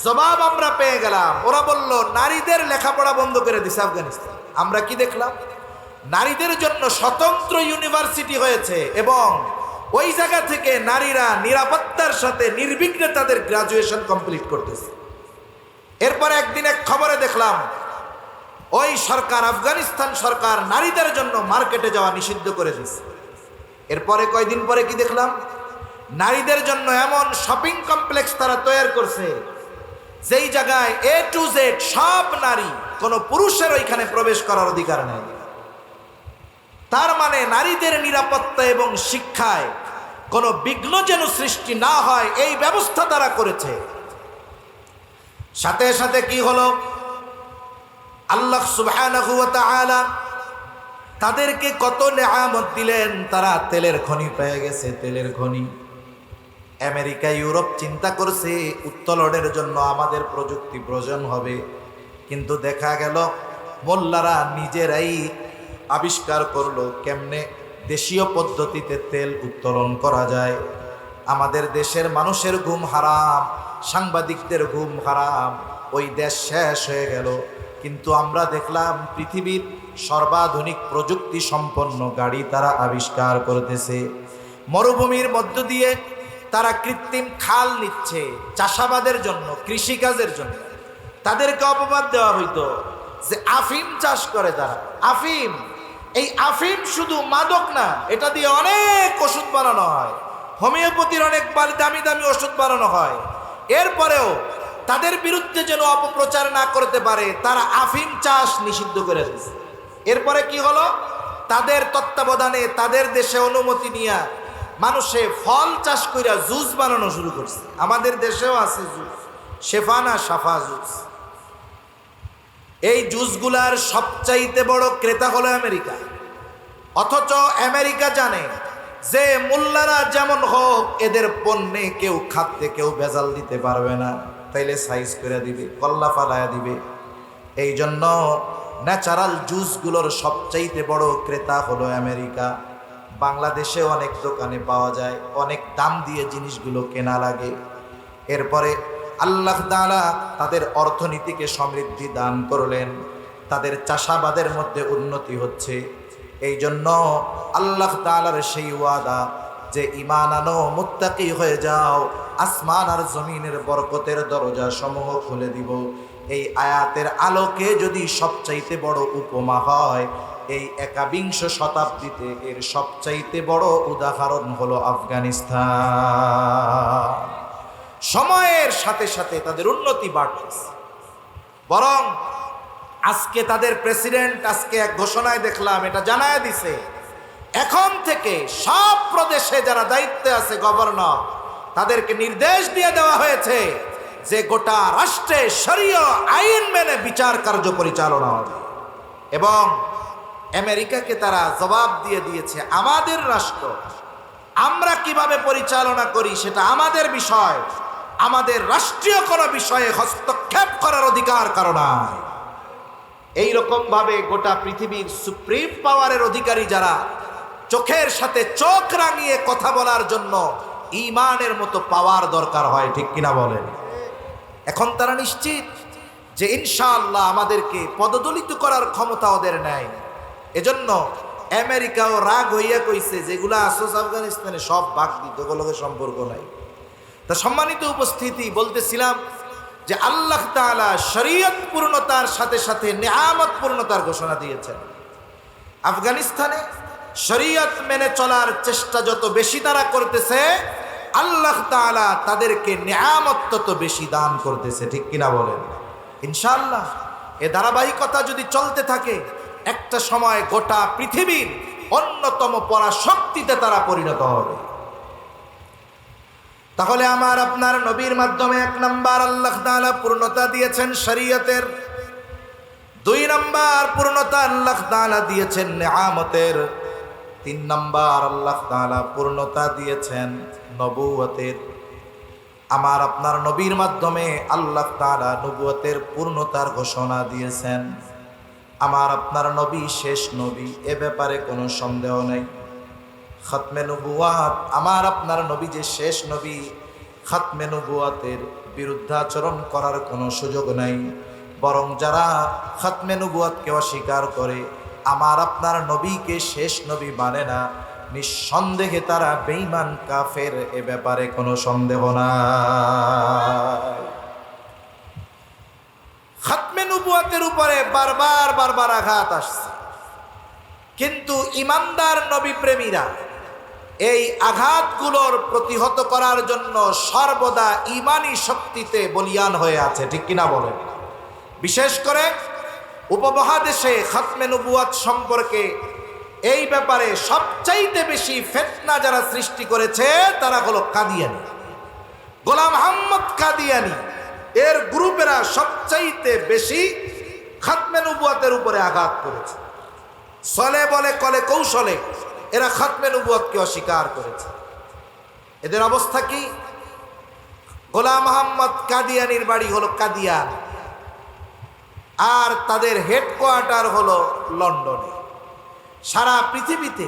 জবাব আমরা পেয়ে গেলাম। ওরা বলল নারীদের লেখাপড়া বন্ধ করে দিছে আফগানিস্তান। আমরা কি দেখলাম? নারীদের জন্য স্বতন্ত্র ইউনিভার্সিটি হয়েছে এবং ওই জায়গা থেকে নারীরা নিরাপত্তার সাথে নির্বিঘ্নে তাদের গ্রাজুয়েশন কমপ্লিট করতেছে। এরপর একদিন এক খবরে দেখলাম ওই সরকার, আফগানিস্তান সরকার নারীদের জন্য মার্কেটে যাওয়া নিষিদ্ধ করে দিচ্ছে। এরপরে কয়দিন পরে কি দেখলাম? নারীদের জন্য এমন শপিং কমপ্লেক্স তারা তৈরি করছে যেই জায়গায় A to Z সব নারী, কোনো পুরুষের ওইখানে প্রবেশ করার অধিকার নেই। তার মানে নারীদের নিরাপত্তা এবং শিক্ষায় কোনো বিঘ্ন যেন সৃষ্টি না হয় এই ব্যবস্থা তারা করেছে। সাথে সাথে কি হলো, আল্লাহ সুবহানাহু ওয়া তাআলা তাদেরকে কত নেয়ামত দিলেন। তারা তেলের খনি পেয়ে গেছে, তেলের খনি। আমেরিকা ইউরোপ চিন্তা করছে উত্তোলনের জন্য আমাদের প্রযুক্তি প্রয়োজন হবে, কিন্তু দেখা গেল মোল্লারা নিজেরাই আবিষ্কার করলো কেমনে দেশীয় পদ্ধতিতে তেল উত্তোলন করা যায়। আমাদের দেশের মানুষের ঘুম হারাম, সাংবাদিকদের ঘুম হারাম, ওই দেশ শেষ হয়ে গেল। কিন্তু আমরা দেখলাম পৃথিবীর সর্বাধুনিক প্রযুক্তি সম্পন্ন গাড়ি তারা আবিষ্কার করতেছে। মরুভূমির মধ্য দিয়ে তারা কৃত্রিম খাল নিচ্ছে চাষাবাদের জন্য, কৃষিকাজের জন্য। তাদেরকে অপবাদ দেওয়া হইতো যে আফিম চাষ করে তারা। আফিম, এই আফিম শুধু মাদক না, এটা দিয়ে অনেক ওষুধ বানানো হয়, হোমিওপ্যাথির অনেক দামি দামি ওষুধ বানানো হয়। এরপরেও তাদের বিরুদ্ধে যেন অপপ্রচার না করতে পারে, তারা আফিম চাষ নিষিদ্ধ করে দিয়েছে। এরপরে কি হলো, তাদের তত্ত্বাবধানে তাদের দেশে অনুমতি নিয়ে মানুষে ফল চাষ কইরা জুস বানানো শুরু করছে। আমাদের দেশেও আছে জুস, শেফানা সাফা জুস। এই জুসগুলার সবচাইতে বড় ক্রেতা হলো আমেরিকা। অথচ আমেরিকা জানে যে মোল্লারা যেমন হোক এদের পণ্যে কেউ খাদ্যে কেউ ভেজাল দিতে পারবে না, তাইলে সাইজ করে দিবে, কল্লা ফালায়া দিবে। এই জন্য ন্যাচারাল জুসগুলোর সবচাইতে বড় ক্রেতা হলো আমেরিকা। বাংলাদেশে অনেক দোকানে পাওয়া যায়, অনেক দাম দিয়ে জিনিসগুলো কেনা লাগে। এরপরে আল্লাহ তাআলা তাদের অর্থনীতিকে সমৃদ্ধি দান করলেন, তাদের চাষাবাদের মধ্যে উন্নতি হচ্ছে। এই জন্য আল্লাহ তাআলার সেই ওয়াদা যে ঈমান আনো, মুত্তাকি হয়ে যাও, আসমান আর জমিনের বরকতের দরজা সমূহ খুলে দিব। এই আয়াতের আলোকে যদি সবচাইতে বড় উপমা হয়, এই 21 শতাব্দীতে এর সবচাইতে বড় উদাহরণ হলো আফগানিস্তান। সময়ের সাথে সাথে তাদের উন্নতি বাড়তেছে। বরং আজকে তাদের প্রেসিডেন্ট আজকে এক ঘোষণায় দেখলাম, এটা জানায় দিছে এখন থেকে সব প্রদেশে যারা দায়িত্বে আছে গভর্নর, তাদেরকে নির্দেশ দিয়ে দেওয়া হয়েছে যে গোটা রাষ্ট্রে শরীয় আইন মেনে বিচার কার্য পরিচালনা হবে। এবং আমেরিকাকে তারা জবাব দিয়ে দিয়েছে, আমাদের রাষ্ট্র আমরা কিভাবে পরিচালনা করি সেটা আমাদের বিষয়, আমাদের রাষ্ট্রীয় কোনো বিষয়ে হস্তক্ষেপ করার অধিকার কারো নাই। এইরকম ভাবে গোটা পৃথিবীর সুপ্রিম পাওয়ারের অধিকারী যারা, চোখের সাথে চোখ রাঙিয়ে কথা বলার জন্য ঈমানের মতো পাওয়ার দরকার হয়, ঠিক কিনা বলেন? এখন তারা নিশ্চিত যে ইনশাআল্লাহ আমাদেরকে পদদলিত করার ক্ষমতা ওদের নেই। এজন্য আমেরিকাও রাগ হইয়া কইছে যেগুলা আসোস আফগানিস্তানে সব ভাগ দিত, ওগুলোকে সম্পর্ক নাই। তা সম্মানিত উপস্থিতি, বলতেছিলাম যে আল্লাহ তাআলা শরীয়ত পূর্ণতার সাথে সাথে নেয়ামত পূর্ণতার ঘোষণা দিয়েছেন। আফগানিস্তানে শরীয়ত মেনে চলার চেষ্টা যত বেশি তারা করতেছে, আল্লাহ তাআলা তাদেরকে নেয়ামত তত বেশি দান করতেছে, ঠিক কিনা বলেন? ইনশাআল্লাহ এ ধারাবাহিকতা যদি চলতে থাকে, একটা সময় গোটা পৃথিবীর অন্যতম পরাশক্তিতে তারা পরিণত হবে। তাহলে আমার আপনার নবীর মাধ্যমে 1 নাম্বার আল্লাহ তাআলা পূর্ণতা দিয়েছেন শরীয়তের, 2 নাম্বার পূর্ণতা আল্লাহ তাআলা দিয়েছেন নেয়ামতের, 3 নাম্বার আল্লাহ তাআলা পূর্ণতা দিয়েছেন নবুয়তের। আমার আপনার নবীর মাধ্যমে আল্লাহ তাআলা নবুয়তের পূর্ণতার ঘোষণা দিয়েছেন। আমার আপনার নবী শেষ নবী, এ ব্যাপারে কোনো সন্দেহ নেই। খতমে নবুয়াত, আমার আপনার নবী যে শেষ নবী, খতমে নবুয়াতের বিরুদ্ধাচরণ করার কোনো সুযোগ নাই। বরং যারা খতমে নবুয়াতকে অস্বীকার করে, আমার আপনার নবীকে শেষ নবী মানে না, নিঃসন্দেহে তারা বেঈমান কাফের, এ ব্যাপারে কোনো সন্দেহ নাই। খতমে নবুয়াতের উপরে বারবার আঘাত আসছে, কিন্তু ইমানদার নবী প্রেমীরা এই আঘাতগুলোর প্রতিহত করার জন্য সর্বদা ঈমানী শক্তিতে বলিয়ান হয়ে আছে, ঠিক কিনা বলেন? বিশেষ করে উপমহাদেশে খতমে নবুয়াত সম্পর্কে এই ব্যাপারে সবচাইতে বেশি ফিতনা যারা সৃষ্টি করেছে তারা হলো কাদিয়ানি, গোলাম আহমদ কাদিয়ানি। এর গ্রুপেরা সবচাইতে বেশি খাতমে নবুয়তের উপরে আঘাত করেছে। ছলে বলে কলে কৌশলে এরা খাতমে নবুয়তকে অস্বীকার করেছে। এদের অবস্থা কি? গোলাম আহমদ কাদিয়ানির বাড়ি হলো কাদিয়ান, আর তাদের হেডকোয়ার্টার হলো লন্ডনে। সারা পৃথিবীতে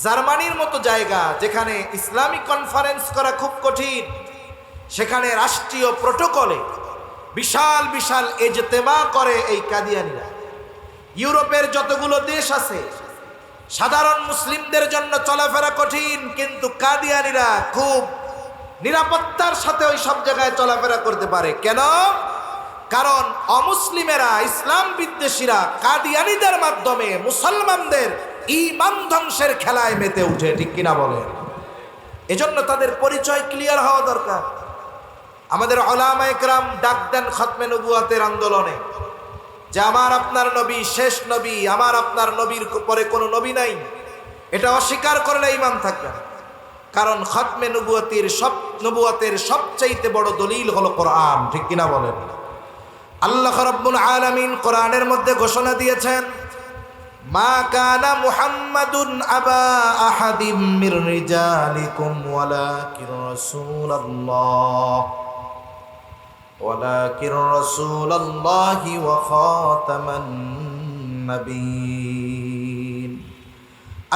জার্মানির মতো জায়গা যেখানে ইসলামিক কনফারেন্স করা খুব কঠিন, সেখানে রাষ্ট্রীয় প্রটোকলে বিশাল বিশাল ইজতেমা করে এই কাদিয়ানিরা। ইউরোপের যতগুলো দেশ আছে সাধারণ মুসলিমদের জন্য চলাফেরা কঠিন, কিন্তু কাদিয়ানিরা খুব নিরাপত্তার সাথে ওই সব জায়গায় চলাফেরা করতে পারে। কেন? কারণ অমুসলিমেরা, ইসলাম বিদ্বেষীরা কাদিয়ানিদের মাধ্যমে মুসলমানদের ঈমান ধ্বংসের খেলায় মেতে উঠে, ঠিক কিনা বলেন? এজন্য তাদের পরিচয় ক্লিয়ার হওয়া দরকার। আমাদের উলামা ইকরাম ডাক দেন খাতমে নবুয়তের আন্দোলনে যে আমার আপনার নবী শেষ নবী, আমার আপনার নবীর পরে কোনো নবী নাই। এটা অস্বীকার করলে ঈমান থাকবে না। কারণ খাতমে নবুয়তের সবচাইতে বড় দলিল হলো কোরআন, ঠিক কিনা বলেন? আল্লাহ রাব্বুল আলামিন কোরআনের মধ্যে ঘোষণা দিয়েছেন, মা কানা মুহাম্মাদুন আবা আহাদিম মির রিজালিকুম ওয়ালাকিন রাসূলুল্লাহি ওয়া খাতামান নাবিয়্যিন।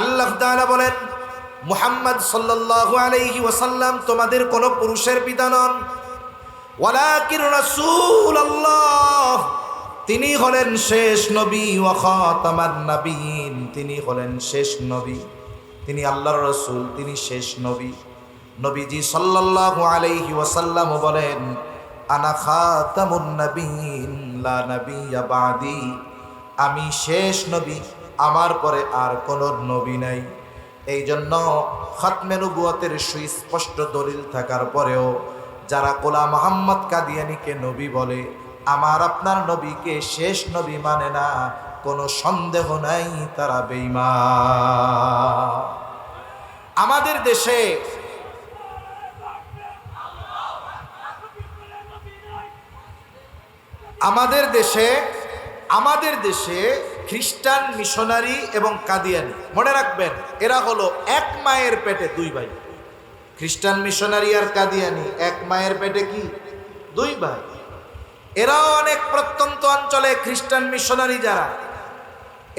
আল্লাহ তাআলা বলেন, মুহাম্মদ সাল্লাল্লাহু আলাইহি ওয়াসাল্লাম তোমাদের কোন পুরুষের পিতা নন, ওয়ালাকিন রাসূলুল্লাহ তিনি হলেন শেষ নবী, ওয়া খাতামান নাবিয়্যিন তিনি হলেন শেষ নবী। তিনি আল্লাহর রাসূল, তিনি শেষ নবী। নবীজি সাল্লাল্লাহু আলাইহি ওয়াসাল্লাম বলেন, আনা খাতামুন নাবিয়্যিন লা নাবিয়্যা বাদি, আমি শেষ নবী, আমার পরে আর কোন নবী নাই। এই জন্য খাতমে নবুয়তের সুস্পষ্ট দলিল থাকার পরেও যারা গোলাম আহমদ কাদিয়ানিকে নবী বলে, আমার আপনার নবীকে শেষ নবী মানে না, কোনো সন্দেহ নাই তারা বেঈমান। আমাদের দেশে খ্রিস্টান মিশনারি এবং কাদিয়ানি, মনে রাখবেন এরা হলো এক মায়ের পেটে দুই ভাই। খ্রিস্টান মিশনারি আর কাদিয়ানি এক মায়ের পেটে কি দুই ভাই। এরাও অনেক প্রত্যন্ত অঞ্চলে খ্রিস্টান মিশনারি যারা,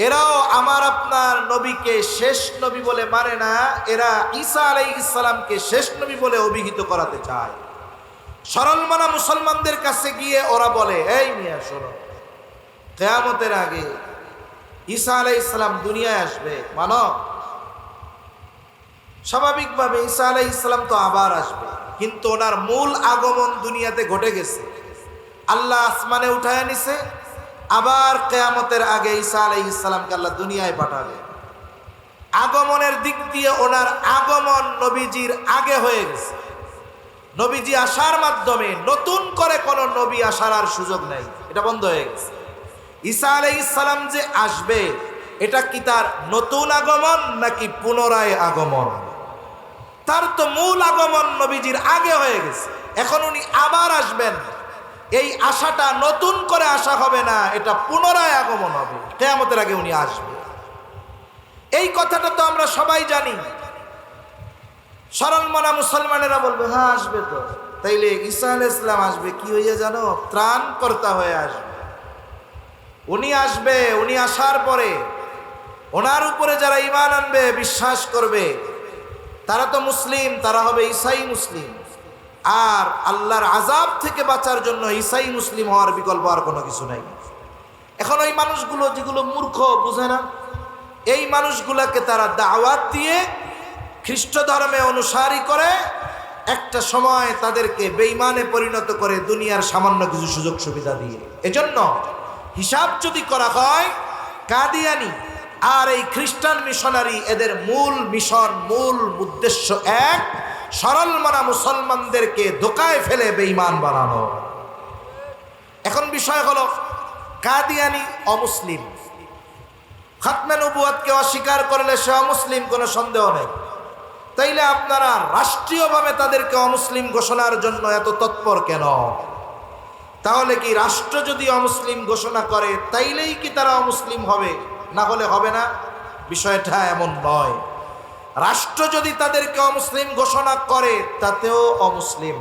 এরাও আমার আপনার নবীকে শেষ নবী বলে মানে না, এরা ঈসা আলাইহিস সালামকে শেষ নবী বলে অভিহিত করাতে চায়। সরল মানা মুসলমানদের কাছে গিয়ে ওরা বলে, এই মিয়া শোনো, কিয়ামতের আগে ঈসা আলাইহিস সালাম দুনিয়ায় আসবে, মানো? স্বাভাবিকভাবে ঈসা আলাইহিস সালাম তো আবার আসবে, কিন্তু ওনার মূল আগমন দুনিয়াতে ঘটে গেছে। আল্লাহ আসমানে উঠায় নিছে, আবার কিয়ামতের আগে ঈসা আলাইহিস সালামকে আল্লাহ দুনিয়ায় পাঠাবে। আগমনের দিক দিয়ে ওনার আগমন নবীজির আগে হয়ে গেছে। নবীজি আসার মাধ্যমে নতুন করে কোনো নবী আসার আর সুযোগ নাই, এটা বন্ধ হয়ে গেছে। ঈসা আলাইহিস সালাম যে আসবে, এটা কি তার নতুন আগমন নাকি পুনরায় আগমন? তার তো মূল আগমন নবীজির আগে হয়ে গেছে, এখন উনি আবার আসবেন। এই আশাটা নতুন করে আসা হবে না, এটা পুনরায় আগমন হবে, কিয়ামতের আগে উনি আসবে। এই কথাটা তো আমরা সবাই জানি। সরল মনা মুসলমানেরা বলবে, হ্যাঁ আসবে তো। তাইলে ঈসা আলাইহিস সালাম আসবে কি হইয়া জানো? ত্রাণকর্তা হয়ে আসবে। উনি আসবে, উনি আসার পরে ওনার উপরে যারা ঈমান আনবে, বিশ্বাস করবে, তারা তো মুসলিম, তারা হবে ঈসাই মুসলিম। আর আল্লাহর আযাব থেকে বাঁচার জন্য ঈসাই মুসলিম হওয়ার বিকল্প আর কোনো কিছু নাই। এখন ওই মানুষগুলো যেগুলো মূর্খ, বুঝে না, এই মানুষগুলোকে তারা দাওয়াত দিয়ে খ্রিস্ট ধর্মে অনুসারী করে, একটা সময় তাদেরকে বেঈমানে পরিণত করে দুনিয়ার সামান্য কিছু সুযোগ সুবিধা দিয়ে। এজন্য হিসাব যদি করা হয়, কাদিয়ানি আর এই খ্রিস্টান মিশনারি, এদের মূল মিশন, মূল উদ্দেশ্য এক, সরল মানা মুসলমানদেরকে ধোকায় ফেলে বেঈমান বানানো। এখন বিষয় হলো, কাদিয়ানি অমুসলিম, খাতমে নবুয়তকে অস্বীকার করলে সে অমুসলিম, কোনো সন্দেহ নেই। তাইলে আপনারা রাষ্ট্রীয়ভাবে তাদেরকে অমুসলিম ঘোষণার জন্য এত তৎপর কেন? তাহলে কি রাষ্ট্র যদি অমুসলিম ঘোষণা করে তাইলেই কি তারা অমুসলিম হবে, না হলে হবে না? বিষয়টা এমন নয়। রাষ্ট্র যদি তাদেরকে অমুসলিম ঘোষণা করে তাতেও অমুসলিম,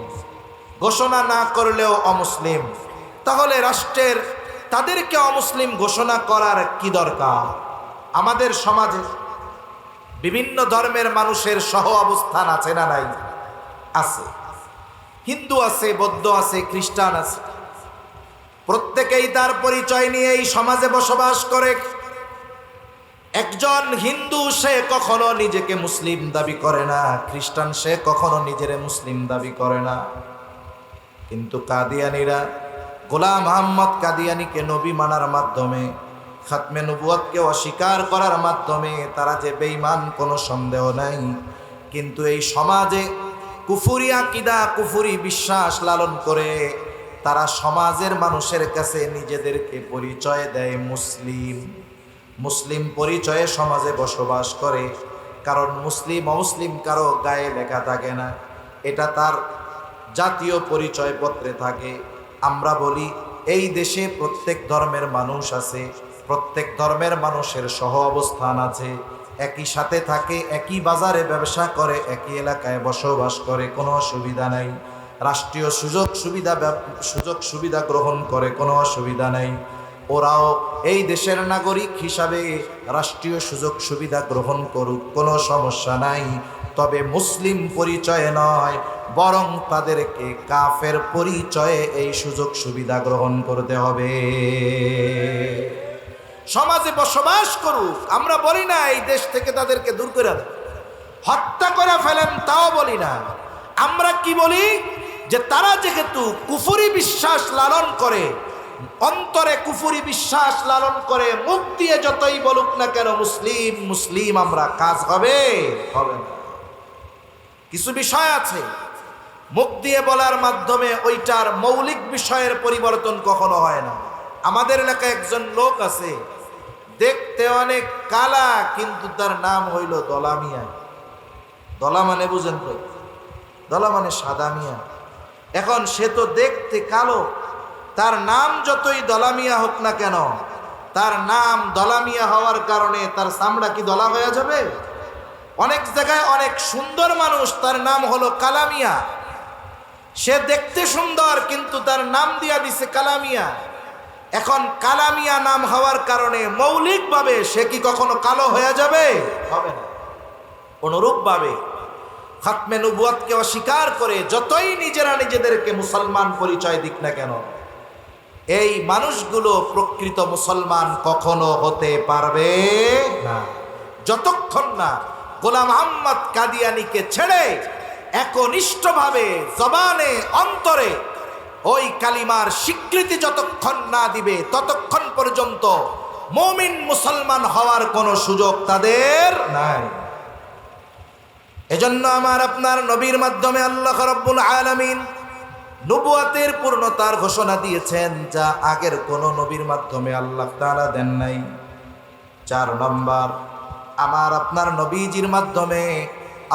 ঘোষণা না করলেও অমুসলিম। তাহলে রাষ্ট্রের তাদেরকে অমুসলিম ঘোষণা করার কি দরকার? আমাদের সমাজে বিভিন্ন ধর্মের মানুষের সহ অবস্থান আছে না নাই? আছে। হিন্দু আছে, বৌদ্ধ আছে, খ্রিস্টান আছে। প্রত্যেকেই তার পরিচয় নিয়ে এই সমাজে বসবাস করে। একজন হিন্দু সে কখনো নিজেকে মুসলিম দাবি করে না, খ্রিস্টান সে কখনো নিজের মুসলিম দাবি করে না। কিন্তু কাদিয়ানীরা গোলাম মোহাম্মদ কাদিয়ানীকে নবী মানার মাধ্যমে, খাতমে নবুয়তকে অস্বীকার করার মাধ্যমে তারা যে বেঈমান কোনো সন্দেহ নাই। কিন্তু এই সমাজে কুফরি আকীদা, কুফরি বিশ্বাস লালন করে তারা সমাজের মানুষের কাছে নিজেদেরকে পরিচয় দেয় মুসলিম। মুসলিম পরিচয়ে সমাজে বসবাস করে, কারণ মুসলিম অমুসলিম কারো গায়ে লেখা থাকে না, এটা তার জাতীয় পরিচয়পত্রে থাকে। আমরা বলি এই দেশে প্রত্যেক ধর্মের মানুষ আছে, প্রত্যেক ধর্মের মানুষের সহ অবস্থান আছে, একই সাথে থাকে, একই বাজারে ব্যবসা করে, একই এলাকায় বসবাস করে, কোনো অসুবিধা নাই। রাষ্ট্রীয় সুযোগ সুবিধা গ্রহণ করে, কোনো অসুবিধা নাই। ওরাও এই দেশের নাগরিক হিসাবে রাষ্ট্রীয় সুযোগ সুবিধা গ্রহণ করুক, কোনো সমস্যা নাই। তবে মুসলিম পরিচয়ে নয়, বরং তাদেরকে কাফের পরিচয়ে এই সুযোগ সুবিধা গ্রহণ করতে হবে। সমাজে বসবাস করুক, আমরা বলি না এই দেশ থেকে তাদেরকে দূর করে দেন, হত্যা করে ফেলেন, তাও বলি না। আমরা কি বলি? যে তারা যেহেতু কুফরি বিশ্বাস লালন করে, অন্তরে কুফরি বিশ্বাস লালন করে, মুখ দিয়ে যতই বলুক না কেন মুসলিম মুসলিম, আমরা কাজ হবে হবে না। কিছু বিষয় আছে মুখ দিয়ে বলার মাধ্যমে ওইটার মৌলিক বিষয়ের পরিবর্তন কখনো হয় না। আমাদের এলাকায় একজন লোক আছে, দেখতে অনেক কালা, কিন্তু তার নাম হইল দলা মিয়া। দলা মানে বুঝেন তো? দলা মানে সাদা মিয়া। এখন সে তো দেখতে কালো, তার নাম যতই দলা মিয়া হোক না কেন, তার নাম দলা মিয়া হওয়ার কারণে তার চামড়া কি দলা হয়ে যাবে? অনেক জায়গায় অনেক সুন্দর মানুষ, তার নাম হলো কালামিয়া। সে দেখতে সুন্দর কিন্তু তার নাম দিয়া দিছে কালামিয়া। এখন কালামিয়া নাম হওয়ার কারণে মৌলিকভাবে সে কি কখনো কালো হয়ে যাবে? হবে না। অনুরূপভাবে খাতমে নবুয়তকে অস্বীকার করে যতই নিজেরা নিজেদেরকে মুসলমান পরিচয় দিক না কেন, এই মানুষগুলো প্রকৃত মুসলমান কখনো হতে পারবে না, যতক্ষণ না গোলাম মোহাম্মদ কাদিয়ানীকে ছেড়ে একনিষ্ঠভাবে জবানে অন্তরে ওই কালিমার স্বীকৃতি যতক্ষণ না দিবে, ততক্ষণ পর্যন্ত মুমিন মুসলমান হওয়ার কোনো সুযোগ তাদের নাই। এজন্য আমার আপনার নবীর মাধ্যমে আল্লাহ রাব্বুল আলামিন নবুয়তের পূর্ণতার ঘোষণা দিয়েছেন, যা আগের কোন নবীর মাধ্যমে আল্লাহ তাআলা দেন নাই। 4 নম্বর, আমার আপনার নবীজির মাধ্যমে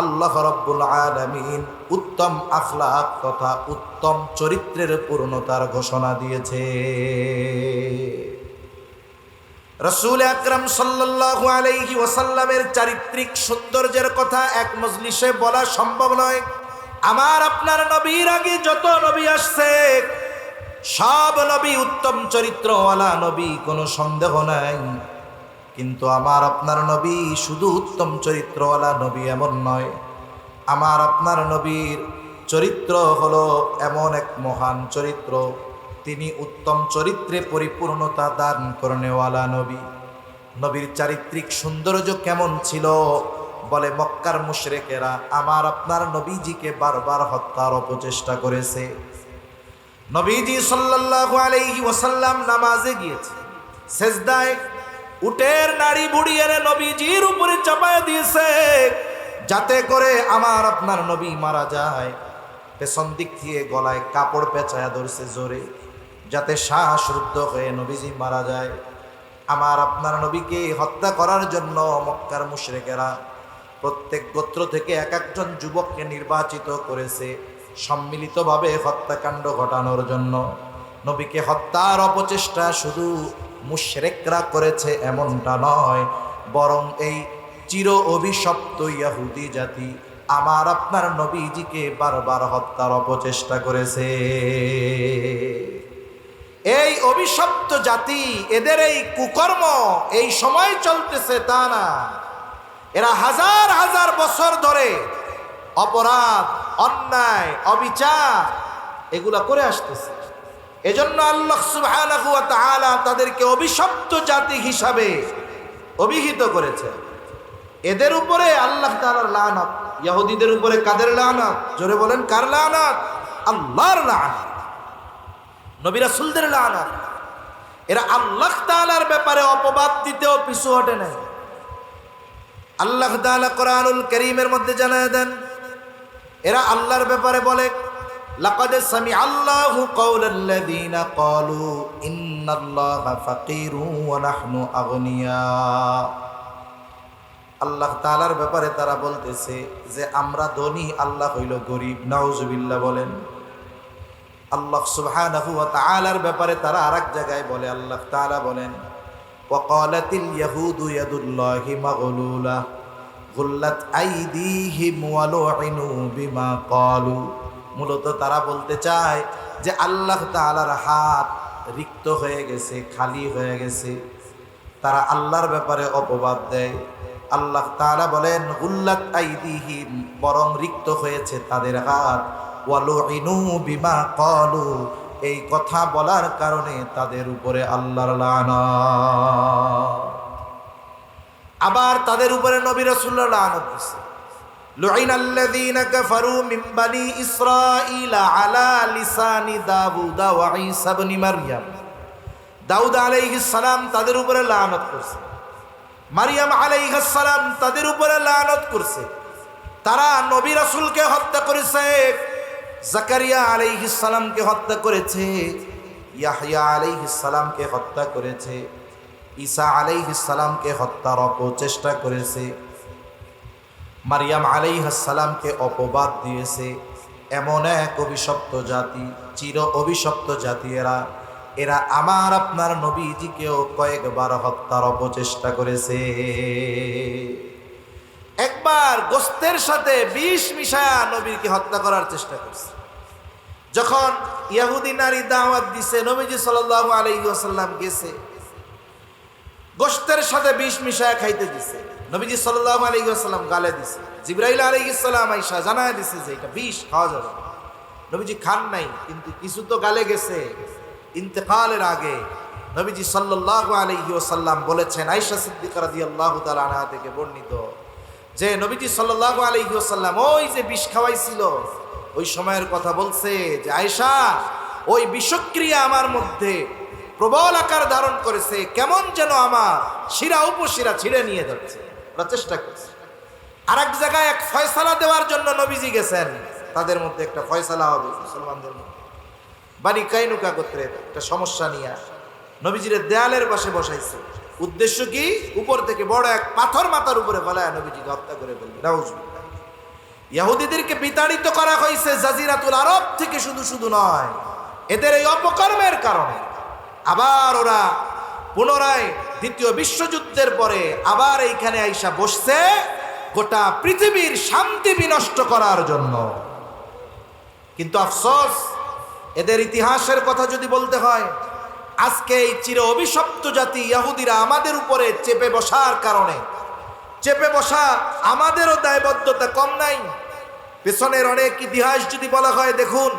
আল্লাহ রাব্বুল আলামিন উত্তম আখলাক তথা উত্তম চরিত্রের পূর্ণতার ঘোষণা দিয়েছে। রাসূল আকরাম সাল্লাল্লাহু আলাইহি ওয়াসাল্লামের চারিত্রিক সৌন্দর্যের কথা এক মজলিসে বলা সম্ভব নয়। আমার আপনার নবীর আগে যত নবী আসছে সব নবী উত্তম চরিত্রওয়ালা নবী, কোনো সন্দেহ নাই। কিন্তু আমার আপনার নবী শুধু উত্তম চরিত্রওয়ালা নবী এমন নয়। আমার আপনার নবীর চরিত্র হলো এমন এক মহান চরিত্র, তিনি উত্তম চরিত্রে পরিপূর্ণতা দান করনেওয়ালা নবী। নবীর চারিত্রিক সৌন্দর্য কেমন ছিল? বলে মক্কার মুশরিকেরা আমার আপনার নবীজিকে বারবার হত্যার অপচেষ্টা করেছে। নবীজি সাল্লাল্লাহু আলাইহি ওয়াসাল্লাম নামাজে গিয়েছে, সেজদায় উটের নাড়ি বুড়ি এনে নবীজির উপরে চাপায় দিয়েছে, যাতে করে আমার আপনার নবী মারা যায়। পেছন দিক থেকে গলায় কাপড় পেঁচায়া ধরছে জোরে, যাতে শ্বাস রুদ্ধ হয়ে নবীজি মারা যায়। আমার আপনার নবীকে হত্যা করার জন্য মক্কার মুশরিকেরা প্রত্যেক গোত্র থেকে এক একজন যুবককে নির্বাচিত করেছে সম্মিলিতভাবে হত্যাকাণ্ড ঘটানোর জন্য। নবীকে হত্যার অপচেষ্টা শুধু মুশরিকরা করেছে এমনটা নয়, বরং এই চির অভিশপ্ত ইহুদি জাতি আমার আপনার নবীজিকে বারবার হত্যার অপচেষ্টা করেছে। এই অভিশপ্ত জাতি, এদের এই কুকর্ম এই সময় চলতেছে তা না, এরা হাজার হাজার বছর ধরে অপরাধ, অন্যায়, অবিচার এগুলা করে আসতেছে। এজন্য আল্লাহ সুবহানাহু ওয়া তাআলা তাদেরকে অভিশপ্ত জাতি হিসাবে অভিহিত করেছে। এদের উপরে আল্লাহ তাআলার লানত। ইহুদিদের উপরে কাদের লানত? জোরে বলেন, কার লানত? আল্লাহর লানত, নবী রাসূলদের লানত। এরা আল্লাহ তাআলার ব্যাপারে অপবাদ দিতেও পিছু হটে নাই। আল্লাহ তাআলা কোরআনুল কারীমের মধ্যে জানায় দেন, এরা আল্লাহর ব্যাপারে বলে, লাকাদ সামিআল্লাহু কাওলাল্লাযীনা ক্বালু ইন্নাল্লাহা ফাকীরুন ওয়া নাহনু আগনিয়া। আল্লাহ তাআলার ব্যাপারে তারা বলতেছে যে আমরা ধনী, আল্লাহ হইল গরীব। নাউজুবিল্লাহ বলেন। আল্লাহ সুবহানাহু ওয়া তাআলার ব্যাপারে তারা আরেক জায়গায় বলে, আল্লাহ তাআলা বলেন, ওয়াকালাতিল ইয়াহুদু ইয়াদুল্লাহি মাগলুলা গুল্লাত আইদিহিম ওয়া লুইনু বিমা ক্বালু। মূলত তারা বলতে চায় যে আল্লাহ তাআলার হাত রিক্ত হয়ে গেছে, খালি হয়ে গেছে। তারা আল্লাহর ব্যাপারে অপবাদ দেয়। আল্লাহ তাআলা বলেন, গুল্লাত আইদিহিম, বরং রিক্ত হয়েছে তাদের হাত, ওয়া লুইনু বিমা ক্বালু, এই কথা বলার কারণে তাদের উপরে আল্লাহর লানত। আবার তাদের উপরে নবী রাসূলুল্লাহ লানত দিয়েছে। লুইনাল্লাযীনা কাফারু মিন বানি ইসরাঈলা আলা লিসানি দাউদ ওয়া ঈসা ইবনে মারইয়াম। দাউদ আলাইহিস সালাম তাদের উপরে লানত করছে, মারইয়াম আলাইহিস সালাম তাদের উপরে লানত করছে। তারা নবী রাসূলকে হত্যা করেছে, জাকারিয়া আলাইহিস সালামকে হত্যা করেছে, ইয়াহইয়া আলাইহিস সালামকে হত্যা করেছে, ঈসা আলাইহিস সালামকে হত্যার অপচেষ্টা করেছে, মারইয়াম আলাইহিস সালামকে অপবাদ দিয়েছে। এমন এক অভিশপ্ত জাতি, চির অভিশপ্ত জাতি এরা। এরা আমার আপনার নবীজিকেও কয়েকবার হত্যার অপচেষ্টা করেছে। একবার গোস্তের সাথে বিষ মিশায়া নবীকে হত্যা করার চেষ্টা করছে। যখন ইহুদি নারী দাওয়াত দিছে, নবীজি সাল্লাল্লাহু আলাইহি ওয়াসাল্লাম গেছে, গোস্তের সাথে বিষ মিশায়া খাইতে দিছে। নবীজি সাল্লাল্লাহু আলাইহি ওয়াসাল্লাম গালে দিছে। জিবরাইল আলাইহিস সালাম আয়েশা জানায় দিছে যে এটা বিষ, খাওয়া যাবে না। নবীজি খান নাই, কিন্তু কিছু তো গালে গেছে। ইন্তেকালের আগে নবীজি সাল্লাল্লাহু আলাইহি ওয়াসাল্লাম বলেছেন, আয়েশা সিদ্দিকা রাদিয়াল্লাহু তাআলা আনহা থেকে বর্ণিত, যে নবীজি সাল্লাল্লাহু আলাইহি ওয়াসাল্লাম ওই যে বিষ খাওয়াইছিল ওই সময়ের কথা বলছে যে, আয়েশা, ওই বিষক্রিয়া আমার মধ্যে প্রবল আকার ধারণ করেছে, কেমন যেন আমার শিরা উপশিরা ছিঁড়ে নিয়ে যাচ্ছে। ওরা চেষ্টা করছে। আর এক জায়গায় এক ফয়সালা দেওয়ার জন্য নবীজি গেছেন, তাদের মধ্যে একটা ফয়সালা হবে মুসলমানদের মধ্যে। বানি কাইনুকা গোত্রের একটা সমস্যা নিয়ে নবীজির দেয়ালের পাশে বসাইছে। উদ্দেশ্য কি? উপর থেকে বড় এক পাথর মাথার উপরে ফেলায় নবীজিকে হত্যা করে ফেলবে। নাউজুবিল্লাহ। ইহুদিদেরকে বিতাড়িত করা হয়েছে জাজিরাতুল আরব থেকে, শুধু শুধু নয়, এদের এই অপকর্মের কারণে আবার ওরা পুনরায় দ্বিতীয় বিশ্বযুদ্ধের পরে আবার এইখানে আইসা বসছে গোটা পৃথিবীর শান্তি বিনষ্ট করার জন্য। কিন্তু আফসোস, এদের ইতিহাসের কথা যদি বলতে হয়, আজকে এই চির অভিশপ্ত জাতি ইহুদিরা আমাদের উপরে চেপে বসার কারণে, চেপে বসা আমাদেরও দায়বদ্ধতা কম নাই। পেছনের অনেক ইতিহাস যদি বলা হয়, দেখুন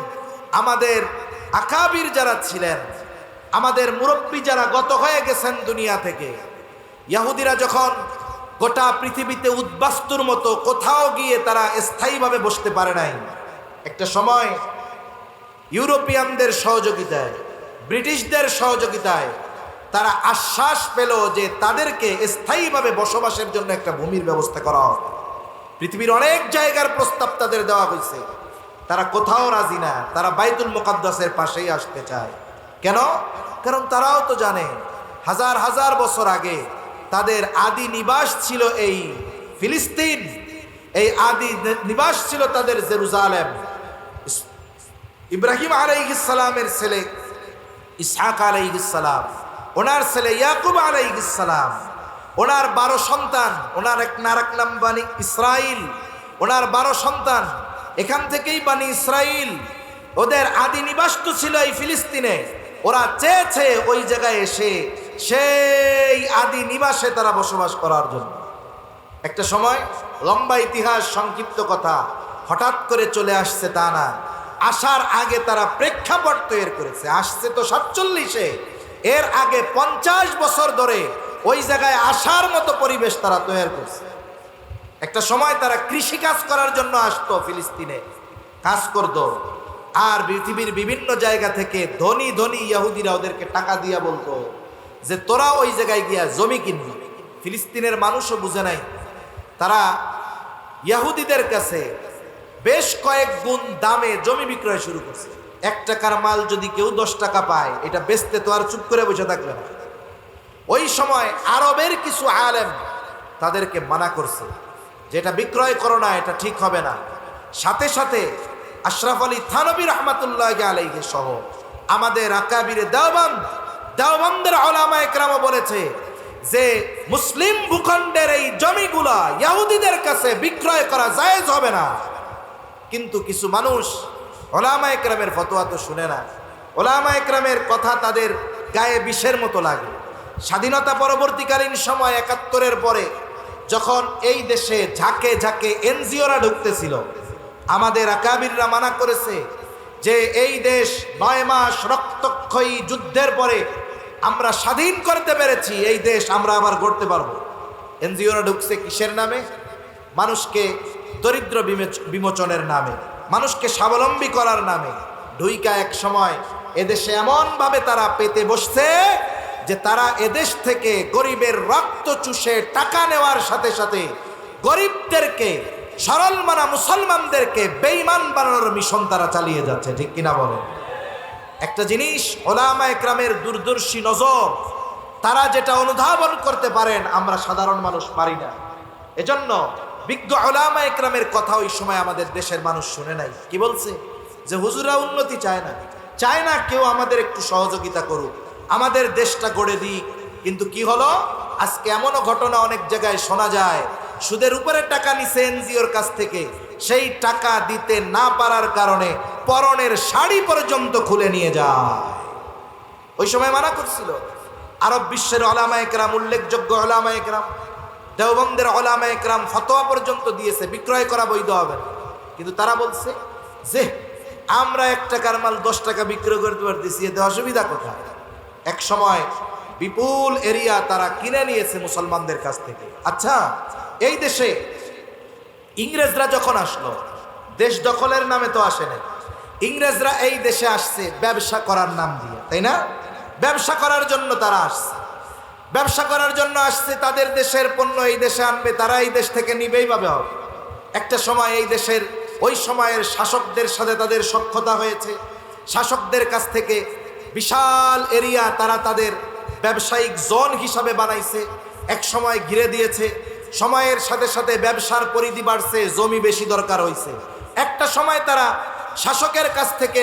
আমাদের আকাবির যারা ছিলেন, আমাদের মুরব্বী যারা গত হয়ে গেছেন দুনিয়া থেকে, ইহুদিরা যখন গোটা পৃথিবীতে উদ্বাস্তুর মতো কোথাও গিয়ে তারা স্থায়ীভাবে বসতে পারে নাই, একটা সময় ইউরোপিয়ানদের সহযোগিতায়, ব্রিটিশদের সহযোগিতায় তারা আশ্বাস পেল যে তাদেরকে স্থায়ীভাবে বসবাসের জন্য একটা ভূমির ব্যবস্থা করা হবে। পৃথিবীর অনেক জায়গার প্রস্তাব তাদের দেওয়া হয়েছে, তারা কোথাও রাজি না। তারা বাইতুল মুকাদ্দাসের পাশেই আসতে চায়। কেন? কারণ তারাও তো জানে হাজার হাজার বছর আগে তাদের আদি নিবাস ছিল এই ফিলিস্তিন, এই আদি নিবাস ছিল তাদের জেরুজালেম। ইব্রাহিম আলাইহিস সালামের ছেলে ইসহাক আলাইহিস সালাম, ওনার ছেলে ইয়াকুব আলাইহিস সালাম, ওনার 12 সন্তান, ওনার এক নাম বানি ইসরাইল, ওনার 12 সন্তান, এখান থেকেই বানি ইসরাইল। ওদের আদি নিবাস তো ছিল এই ফিলিস্তিনে। ওরা চেয়েছে ওই জায়গায় এসে সেই আদি নিবাসে তারা বসবাস করার জন্য। একটা সময়, লম্বা ইতিহাস, সংক্ষিপ্ত কথা, হঠাৎ করে চলে আসছে তা না, আসার আগে তারা প্রেক্ষাপট তৈরি করেছে। আসছে তো 47-এ, এর আগে 50 বছর ধরে ওই জায়গায় আসার মতো পরিবেশ তারা তৈরি করছে। একটা সময় তারা কৃষি কাজ করার জন্য আসতো, ফিলিস্তিনে কাজ করতো, আর পৃথিবীর বিভিন্ন জায়গা থেকে ধনী ধনী ইহুদিরা ওদেরকে টাকা দিয়া বলতো যে তোরা ওই জায়গায় গিয়া জমি কিনবি। ফিলিস্তিনের মানুষও বুঝে নাই, তারা ইহুদিদের কাছে বেশ কয়েক গুণ দামে জমি বিক্রয় শুরু করছে। 1 টাকার মাল যদি কেউ 10 টাকা পায়, এটা বেচতে তো আর চুপ করে বসে থাকবে না। ওই সময় আরবের কিছু আলেম তাদেরকে মানা করছে, যেটা বিক্রয় করো না, এটা ঠিক হবে না। সাথে সাথে আশরাফ আলী থানবী রহমাতুল্লাহি আলাইহি সহ আমাদের আকাবিরে দেওবন্দের উলামায়ে কেরাম বলেছে যে মুসলিম ভূখণ্ডের এই জমিগুলা ইহুদিদের কাছে বিক্রয় করা জায়েজ হবে না। কিন্তু কিছু মানুষ উলামায়ে কেরামের ফতোয়া তো শুনে না, উলামায়ে কেরামের কথা তাদের গায়ে বিষের মতো লাগে। স্বাধীনতা পরবর্তীকালীন সময় 71-এর পরে যখন এই দেশে ঝাঁকে ঝাঁকে এনজিওরা ঢুকতেছিল, আমাদের আকাবিররা মানা করেছে যে এই দেশ 9 মাস রক্তক্ষয়ী যুদ্ধের পরে আমরা স্বাধীন করতে পেরেছি, এই দেশ আমরা আবার গড়তে পারবো। এনজিওরা ঢুকছে কিসের নামে? মানুষকে দরিদ্র বিমোচনের নামে, মানুষকে স্বাবলম্বী করার নামে। ঢুইকা এক সময় এদেশে এমনভাবে তারা পেতে বসছে যে তারা এদেশ থেকে গরিবের রক্ত চুষে টাকা নেওয়ার সাথে সাথে গরিবদেরকে, সরল মানা মুসলমানদেরকে বেঈমান বানানোর মিশন তারা চালিয়ে যাচ্ছে। ঠিক কিনা বলেন? একটা জিনিস উলামায়ে কেরামের দূরদর্শী নজর, তারা যেটা অনুধাবন করতে পারেন আমরা সাধারণ মানুষ পারি না। এজন্য বিজ্ঞ উলামায়ে কেরামের কথা ওই সময় আমাদের দেশের মানুষ শুনে নাই। কি বলছে? যে হুজুরা উন্নতি চায় না কেউ আমাদের একটু সহযোগিতা করুক, আমাদের দেশটা গড়ে দিক। কিন্তু কি হলো, আজকে এমনও ঘটনা অনেক জায়গায় শোনা যায়, সুদের উপরে টাকা নিছে এনজিওর কাছ থেকে, সেই টাকা দিতে না পারার কারণে পরনের শাড়ি পর্যন্ত খুলে নিয়ে যায়। ওই সময় মানা করছিল। আরব বিশ্বের উলামায়ে কেরাম, উল্লেখযোগ্য উলামায়ে কেরাম, দেওবন্দের উলামায়ে কেরাম ফতোয়া পর্যন্ত দিয়েছে বিক্রয় করা বৈধ হবে না। কিন্তু তারা বলছে যে আমরা 1 টাকার মাল 10 টাকা বিক্রয় করতে পারতেছি, এতে অসুবিধা কোথায়? এক সময় বিপুল এরিয়া তারা কিনে নিয়েছে মুসলমানদের কাছ থেকে। আচ্ছা, এই দেশে ইংরেজরা যখন আসলো, দেশ দখলের নামে তো আসে না, ইংরেজরা এই দেশে আসছে ব্যবসা করার নাম দিয়ে, তাই না? ব্যবসা করার জন্য তারা আসছে, ব্যবসা করার জন্য আসছে। তাদের দেশের পণ্য এই দেশে আনবে, তারা এই দেশ থেকে নিবেই পাবে হবে। একটা সময় এই দেশের ওই সময়ের শাসকদের সাথে তাদের সখ্যতা হয়েছে, শাসকদের কাছ থেকে বিশাল এরিয়া তারা তাদের ব্যবসায়িক জোন হিসাবে বানাইছে, এক সময় ঘিরে দিয়েছে। সময়ের সাথে সাথে ব্যবসার পরিধি বাড়ছে, জমি বেশি দরকার হয়েছে। একটা সময় তারা শাসকের কাছ থেকে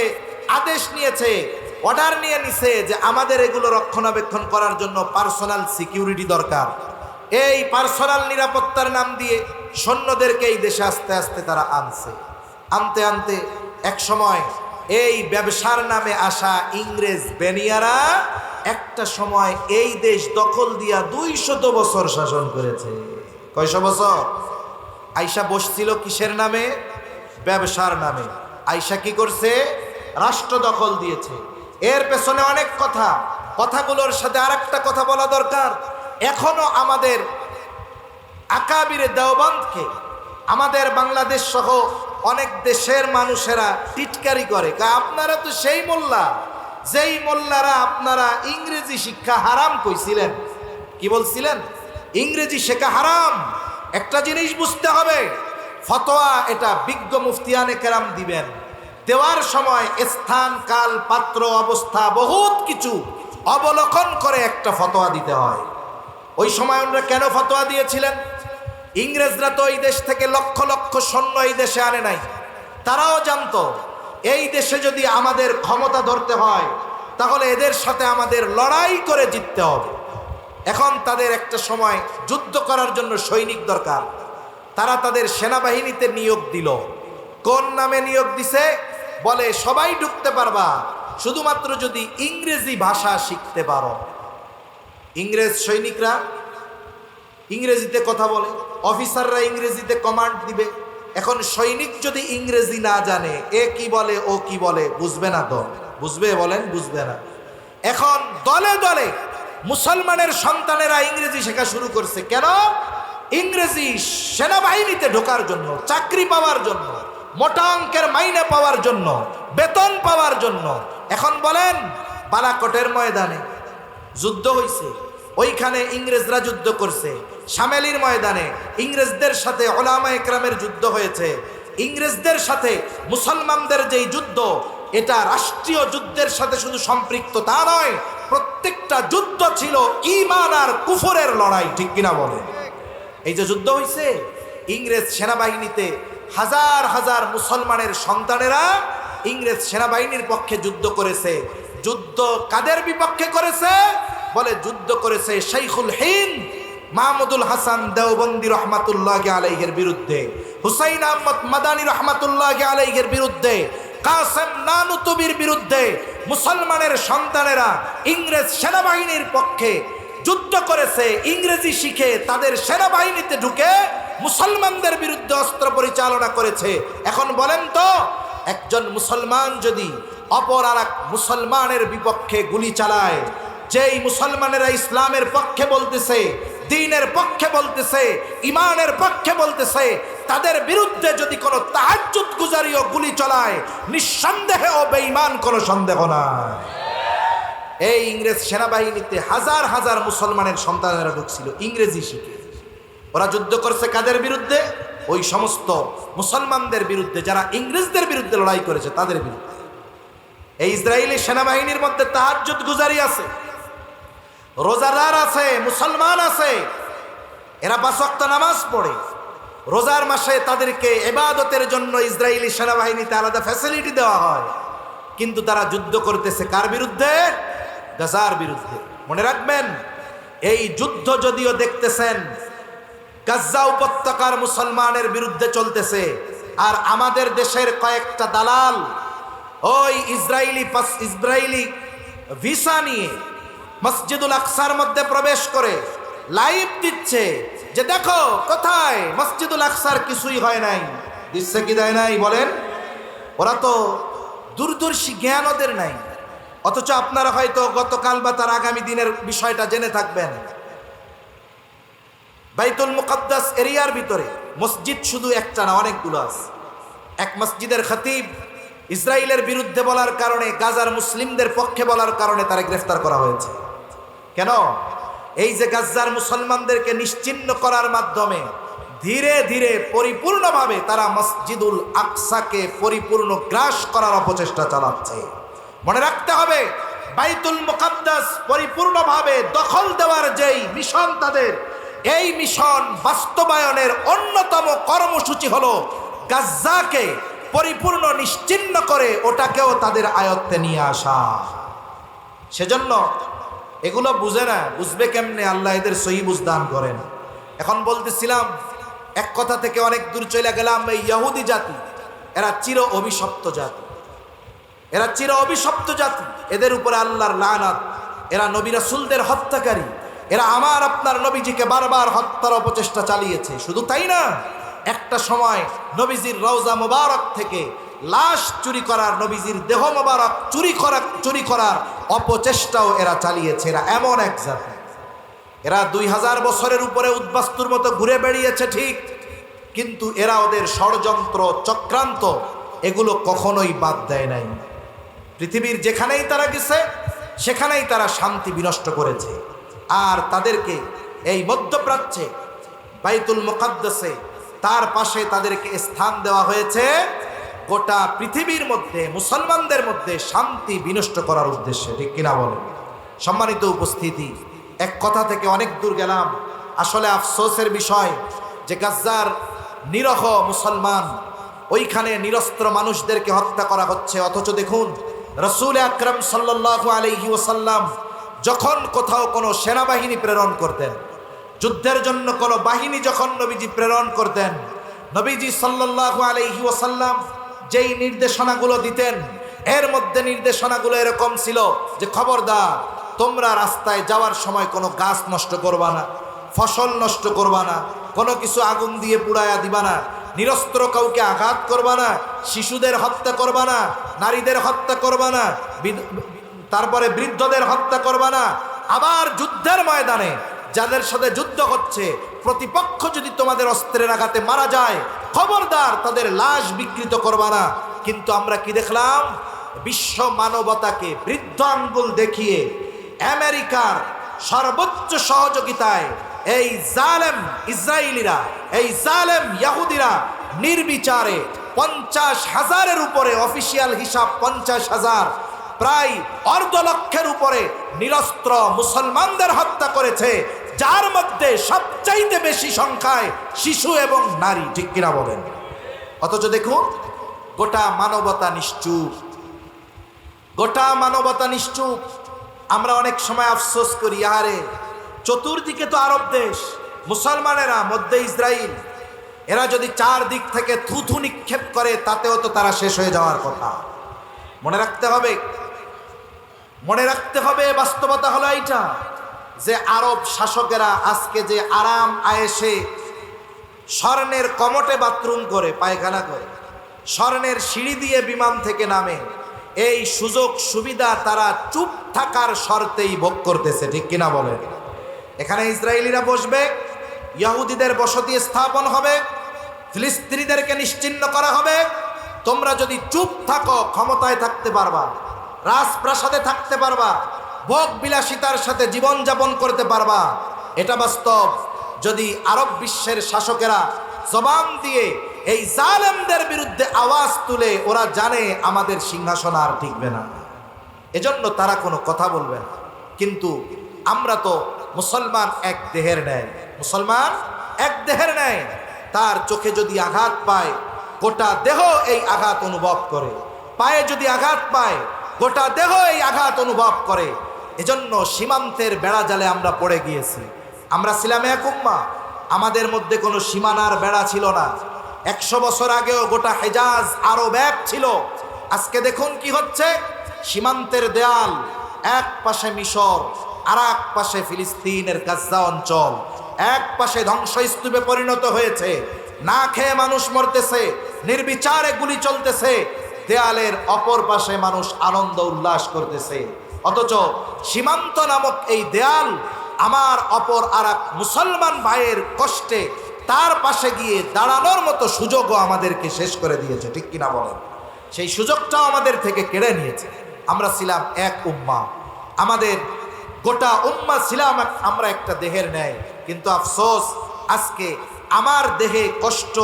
আদেশ নিয়েছে, অর্ডার নিয়ে নিছে যে আমাদের এগুলো রক্ষণাবেক্ষণ করার জন্য পার্সোনাল সিকিউরিটি দরকার। এই পার্সোনাল নিরাপত্তার নাম দিয়ে সৈন্যদেরকে এই দেশে আস্তে আস্তে তারা আনছে। আনতে আনতে এক সময় এই ব্যবসার নামে আসা ইংরেজ বেনিয়ারা একটা সময় এই দেশ দখল দিয়া 200 বছর শাসন করেছে। কয়শো বছর? আইসা বসছিল কিসের নামে? ব্যবসার নামে। আইসা কি করছে? রাষ্ট্র দখল দিয়েছে। এর পেছনে অনেক কথা, কথাগুলোর সাথে আরেকটা কথা বলা দরকার। এখনো আমাদের আকাবিরে দেওবন্দকে আমাদের বাংলাদেশ সহ অনেক দেশের মানুষেরা টিটকারি করে, আপনারা তো সেই মোল্লা যেই মোল্লারা আপনারা ইংরেজি শিক্ষা হারাম কইছিলেন। কি বলছিলেন? ইংরেজি শেখা হারাম। একটা জিনিস বুঝতে হবে, ফতোয়া এটা বিজ্ঞ মুফতিয়ানে কেরাম দিবেন, দেওয়ার সময় স্থান, কাল, পাত্র, অবস্থা বহুত কিছু অবলোকন করে একটা ফতোয়া দিতে হয়। ওই সময় ওনারা কেন ফতোয়া দিয়েছিলেন? ইংরেজরা তো এই দেশ থেকে লক্ষ লক্ষ সৈন্য এই দেশে আনে নাই। তারাও জানতো এই দেশে যদি আমাদের ক্ষমতা ধরতে হয় তাহলে এদের সাথে আমাদের লড়াই করে জিততে হবে। এখন তাদের একটা সময় যুদ্ধ করার জন্য সৈনিক দরকার। তারা তাদের সেনাবাহিনীতে নিয়োগ দিল। কোন নামে নিয়োগ দিছে? বলে সবাই ঢুকতে পারবা শুধুমাত্র যদি ইংরেজি ভাষা শিখতে পারো। ইংরেজ সৈনিকরা ইংরেজিতে কথা বলে, অফিসাররা ইংরেজিতে কমান্ড দিবে। এখন সৈনিক যদি ইংরেজি না জানে, এ কি বলে ও কি বলে বুঝবে না তো? বুঝবে? বলেন বুঝবে না। এখন দলে দলে মুসলমানের সন্তানেরা ইংরেজি শেখা শুরু করছে। কেন? ইংরেজি সেনাবাহিনীতে ঢোকার জন্য, চাকরি পাওয়ার জন্য, মোটা অঙ্কের মাইনে পাওয়ার জন্য, বেতন পাওয়ার জন্য। এখন বলেন বালাকোটের ময়দানে যুদ্ধ হয়েছে, ওইখানে ইংরেজরা যুদ্ধ করছে। শামেলির ময়দানে ইংরেজদের সাথে উলামা ইকরামের যুদ্ধ হয়েছে। ইংরেজদের সাথে মুসলমানদের যেই যুদ্ধ, এটা রাষ্ট্রীয় যুদ্ধের সাথে শুধু সম্পৃক্ত তা নয়, প্রত্যেকটা যুদ্ধ ছিল ঈমান আর কুফরের লড়াই। ঠিক কিনা বলে? এই যে যুদ্ধ হয়েছে, ইংরেজ সেনাবাহিনীতে হাজার হাজার মুসলমানের সন্তানেরা ইংরেজ সেনাবাহিনীর পক্ষে যুদ্ধ করেছে। যুদ্ধ কাদের বিপক্ষে করেছে? বলে যুদ্ধ করেছে শাইখুল হিন্দ মাহমুদুল হাসান দেওবন্দি রহমাতুল্লাহি আলাইহির বিরুদ্ধে, হুসাইন আহমদ মাদানী রহমাতুল্লাহি আলাইহির বিরুদ্ধে, কাসেম নানুতুবির বিরুদ্ধে মুসলমানের সন্তানেরা ইংরেজ সেনাবাহিনীর পক্ষে যুদ্ধ করেছে। ইংরেজি শিখে তাদের সেনাবাহিনীতে ঢুকে মুসলমানদের বিরুদ্ধে অস্ত্র পরিচালনা করেছে। এখন বলেন তো, একজন মুসলমান যদি অপর আর এক মুসলমানের বিপক্ষে গুলি চালায়, যেই মুসলমানেরা ইসলামের পক্ষে বলতেছে, দ্বীনের পক্ষে বলতেছে, ইমানের পক্ষে বলতেছে, তাদের বিরুদ্ধে যদি কোনো তাহাজ্জুদ গুজারিও গুলি চালায়, নিঃসন্দেহে ও বেঈমান, কোনো সন্দেহ নাই। এই ইংরেজ সেনাবাহিনীতে হাজার হাজার মুসলমানের সন্তানেরা ঢুকছিল ইংরেজি শিখে। ওরা যুদ্ধ করছে কাদের বিরুদ্ধে? ওই সমস্ত মুসলমানদের বিরুদ্ধে যারা ইংরেজদের বিরুদ্ধে লড়াই করেছে, তাদের বিরুদ্ধে। এই ইসরায়েলি সেনাবাহিনীর মধ্যে তাহাজ্জুদ গুজারি আছে, রোজাদার আছে, মুসলমান আছে। এরা 5 ওয়াক্ত নামাজ পড়ে। রোজার মাসে তাদেরকে ইবাদতের জন্য ইসরায়েলি সেনাবাহিনীতে আলাদা ফ্যাসিলিটি দেওয়া হয়। কিন্তু তারা যুদ্ধ করতেছে কার বিরুদ্ধে? গাজার বিরুদ্ধে। মনে রাখবেন, এই যুদ্ধ যদিও দেখতেছেন গাজা উপত্যকার মুসলমানের বিরুদ্ধে চলতেছে, আর আমাদের দেশের কয়েকটা দালাল ওই ইসরায়েলি ভিসা নিয়ে মসজিদুল আকসার মধ্যে প্রবেশ করে লাইভ দিচ্ছে যে দেখো কোথায় মসজিদুল আকসার কিছুই হয় নাই। দিচ্ছে কি দেয় নাই? বলেন। ওরা তো দূরদর্শী জ্ঞান ওদের নাই। অথচ আপনারা হয়তো গতকাল বা তার আগামী দিনের বিষয়টা জেনে থাকবেন। বাইতুল মুকাদ্দাস এরিয়ার ভিতরে মসজিদ শুধু একটা না, অনেকগুলো আছে। এক মসজিদের খতিব ইসরায়েলের বিরুদ্ধে বলার কারণে, গাজার মুসলিমদের পক্ষে বলার কারণে তারা গ্রেফতার করা হয়েছে। কেন? এই যে গাজার মুসলমানদেরকে নিশ্চিহ্ন করার মাধ্যমে ধীরে ধীরে পরিপূর্ণভাবে তারা মসজিদুল আকসাকে পরিপূর্ণ গ্রাস করার অপচেষ্টা চালাচ্ছে। মনে রাখতে হবে, বাইতুল মুকাদ্দাস পরিপূর্ণভাবে দখল দেওয়ার যেই মিশন তাদের, এই মিশন বাস্তবায়নের অন্যতম কর্মসূচি হলো গাজাকে পরিপূর্ণ নিশ্চিহ্ন করে ওটাকেও তাদের আয়ত্তে নিয়ে আসা। সেজন্য এগুলো বুঝে না, বুঝবে কেমনে? আল্লাহ এদের সহি বুঝ দান করেন। এখন বলতেছিলাম, এক কথা থেকে অনেক দূর চলে গেলাম। এই ইহুদি জাতি, এরা চির অভিশপ্ত জাতি, এরা চির অভিশপ্ত জাতি। এদের উপরে আল্লাহর লানাত। এরা নবী রাসূলদের হত্যাকারী। এরা আমার আপনার নবীজিকে বারবার হত্যার অপচেষ্টা চালিয়েছে। শুধু তাই না, একটা সময় নবীজির রওজা মোবারক থেকে লাশ চুরি করার, নবীজির দেহ মোবারক চুরি করার অপচেষ্টাও এরা চালিয়েছে। এরা এমন এক জাতি, এরা 2000 বছরের উপরে উদ্বাস্তুর মতো ঘুরে বেড়িয়েছে ঠিক, কিন্তু এরা ওদের ষড়যন্ত্র, চক্রান্ত, এগুলো কখনোই বাদ দেয় নাই। পৃথিবীর যেখানেই তারা গেছে সেখানেই তারা শান্তি বিনষ্ট করেছে। আর তাদেরকে এই মধ্যপ্রাচ্যে বাইতুল মুকাদ্দাসে তার পাশে তাদেরকে স্থান দেওয়া হয়েছে গোটা পৃথিবীর মধ্যে মুসলমানদের মধ্যে শান্তি বিনষ্ট করার উদ্দেশ্যে। ঠিক কিনা বলেন? সম্মানিত উপস্থিতি, এক কথা থেকে অনেক দূর গেলাম। আসলে আফসোসের বিষয় যে গাজ্জার নিরহ মুসলমান, ওইখানে নিরস্ত্র মানুষদেরকে হত্যা করা হচ্ছে। অথচ দেখুন রাসূল আকরাম সাল্লাল্লাহু আলাইহি ওয়াসাল্লাম যখন কোথাও কোনো সেনাবাহিনী প্রেরণ করতেন, যুদ্ধের জন্য কোনো বাহিনী যখন নবীজি প্রেরণ করতেন, নবীজি সাল্লাল্লাহু আলাইহি ওয়াসাল্লাম যেই নির্দেশনাগুলো দিতেন, এর মধ্যে নির্দেশনাগুলো এরকম ছিল যে খবরদার তোমরা রাস্তায় যাওয়ার সময় কোনো গাছ নষ্ট করবা না, ফসল নষ্ট করবা না, কোনো কিছু আগুন দিয়ে পুড়ায়া দিবা না, নিরস্ত্র কাউকে আঘাত করবা না, শিশুদের হত্যা করবা না, নারীদের হত্যা করবা না, তারপরে বৃদ্ধদের হত্যা করবা না। আবার যুদ্ধের ময়দানে যাদের সাথে যুদ্ধ হচ্ছে, প্রতিপক্ষ যদি তোমাদের অস্ত্রের আঘাতে মারা যায়, খবরদার তাদের লাশ বিকৃত করবা না। কিন্তু আমরা কি দেখলাম? বিশ্ব মানবতাকে বৃদ্ধ আঙ্গুল দেখিয়ে আমেরিকার সর্বোচ্চ সহযোগিতায় এই জালেম ইসরায়েলিরা, এই জালেম ইহুদিরা নির্বিচারে 50,000-এর উপরে, অফিসিয়াল হিসাব 50,000, প্রায় অর্ধ লক্ষের উপরে নিরস্ত্র মুসলমানদের হত্যা করেছে, যার মধ্যে সবচাইতে বেশি সংখ্যায় শিশু এবং নারী। ঠিক কিনা বলেন? অথচ দেখুন গোটা মানবতা নিশ্চুপ, গোটা মানবতা নিশ্চুপ। আমরা অনেক সময় আফসোস করি, আরে চতুর্দিকে তো আরব দেশ, মুসলমানেরা, মধ্যে ইসরায়েল, এরা যদি চারদিক থেকে থুথু নিক্ষেপ করে তাতেও তো তারা শেষ হয়ে যাওয়ার কথা। মনে রাখতে হবে, মনে রাখতে হবে, বাস্তবতা হলো এইটা যে আরব শাসকেরা আজকে যে আরাম আয়েশে স্বর্ণের কমটে বাথরুম করে, পায়খানা করে, স্বর্ণের সিঁড়ি দিয়ে বিমান থেকে নামে, এই সুযোগ সুবিধা তারা চুপ থাকার শর্তেই ভোগ করতেছে। ঠিক কিনা বলেন? এখানে ইসরায়েলিরা বসবে, ইহুদিদের বসতি স্থাপন হবে, ফিলিস্তিনিদেরকে নিশ্চিহ্ন করা হবে। তোমরা যদি চুপ থাকো ক্ষমতায় থাকতে পারবা, রাজপ্রাসাদে থাকতে পারবা, ভোগ বিলাসিতার সাথে জীবনযাপন করতে পারবা। এটা বাস্তব। যদি আরব বিশ্বের শাসকেরা জবান দিয়ে এই জালেমদের বিরুদ্ধে আওয়াজ তুলে, ওরা জানে আমাদের সিংহাসন আর টিকবে না, এজন্য তারা কোনো কথা বলবে না। কিন্তু আমরা তো মুসলমান এক দেহের ন্যায়, মুসলমান এক দেহের ন্যায়। তার চোখে যদি আঘাত পায়, গোটা দেহ এই আঘাত অনুভব করে, পায়ে যদি আঘাত পায়, গোটা দেহ এই আঘাত অনুভব করে। এজন্য সীমান্তের বেড়া জালে আমরা পড়ে গিয়েছি। আমরা ছিলাম এক উম্মাহ, আমাদের মধ্যে কোনো সীমানার বেড়া ছিল না। 100 বছর আগেও গোটা হেজাজ আরব এক ছিল। আজকে দেখুন কি হচ্ছে, সীমান্তের দেয়াল, এক পাশে মিশর, আর এক পাশে ফিলিস্তিনের গাজ্জা অঞ্চল, এক পাশে ধ্বংসস্তূপে পরিণত হয়েছে, না খেয়ে মানুষ মরতেছে, নির্বিচারে গুলি চলতেছে, দেয়ালের অপর পাশে মানুষ আনন্দ উল্লাস করতেছে। অথচ সীমান্ত নামক এই দেয়াল আমার অপর আর এক মুসলমান ভাইয়ের কষ্টে তার পাশে গিয়ে দাঁড়ানোর মতো সুযোগও আমাদেরকে শেষ করে দিয়েছে। ঠিক কিনা বলেন? সেই সুযোগটাও আমাদের থেকে কেড়ে নিয়েছে। আমরা ছিলাম এক উম্মাহ, আমাদের গোটা উম্মাহ ছিলাম আমরা একটা দেহের ন্যায়। কিন্তু আফসোস, আজকে আমার দেহে কষ্ট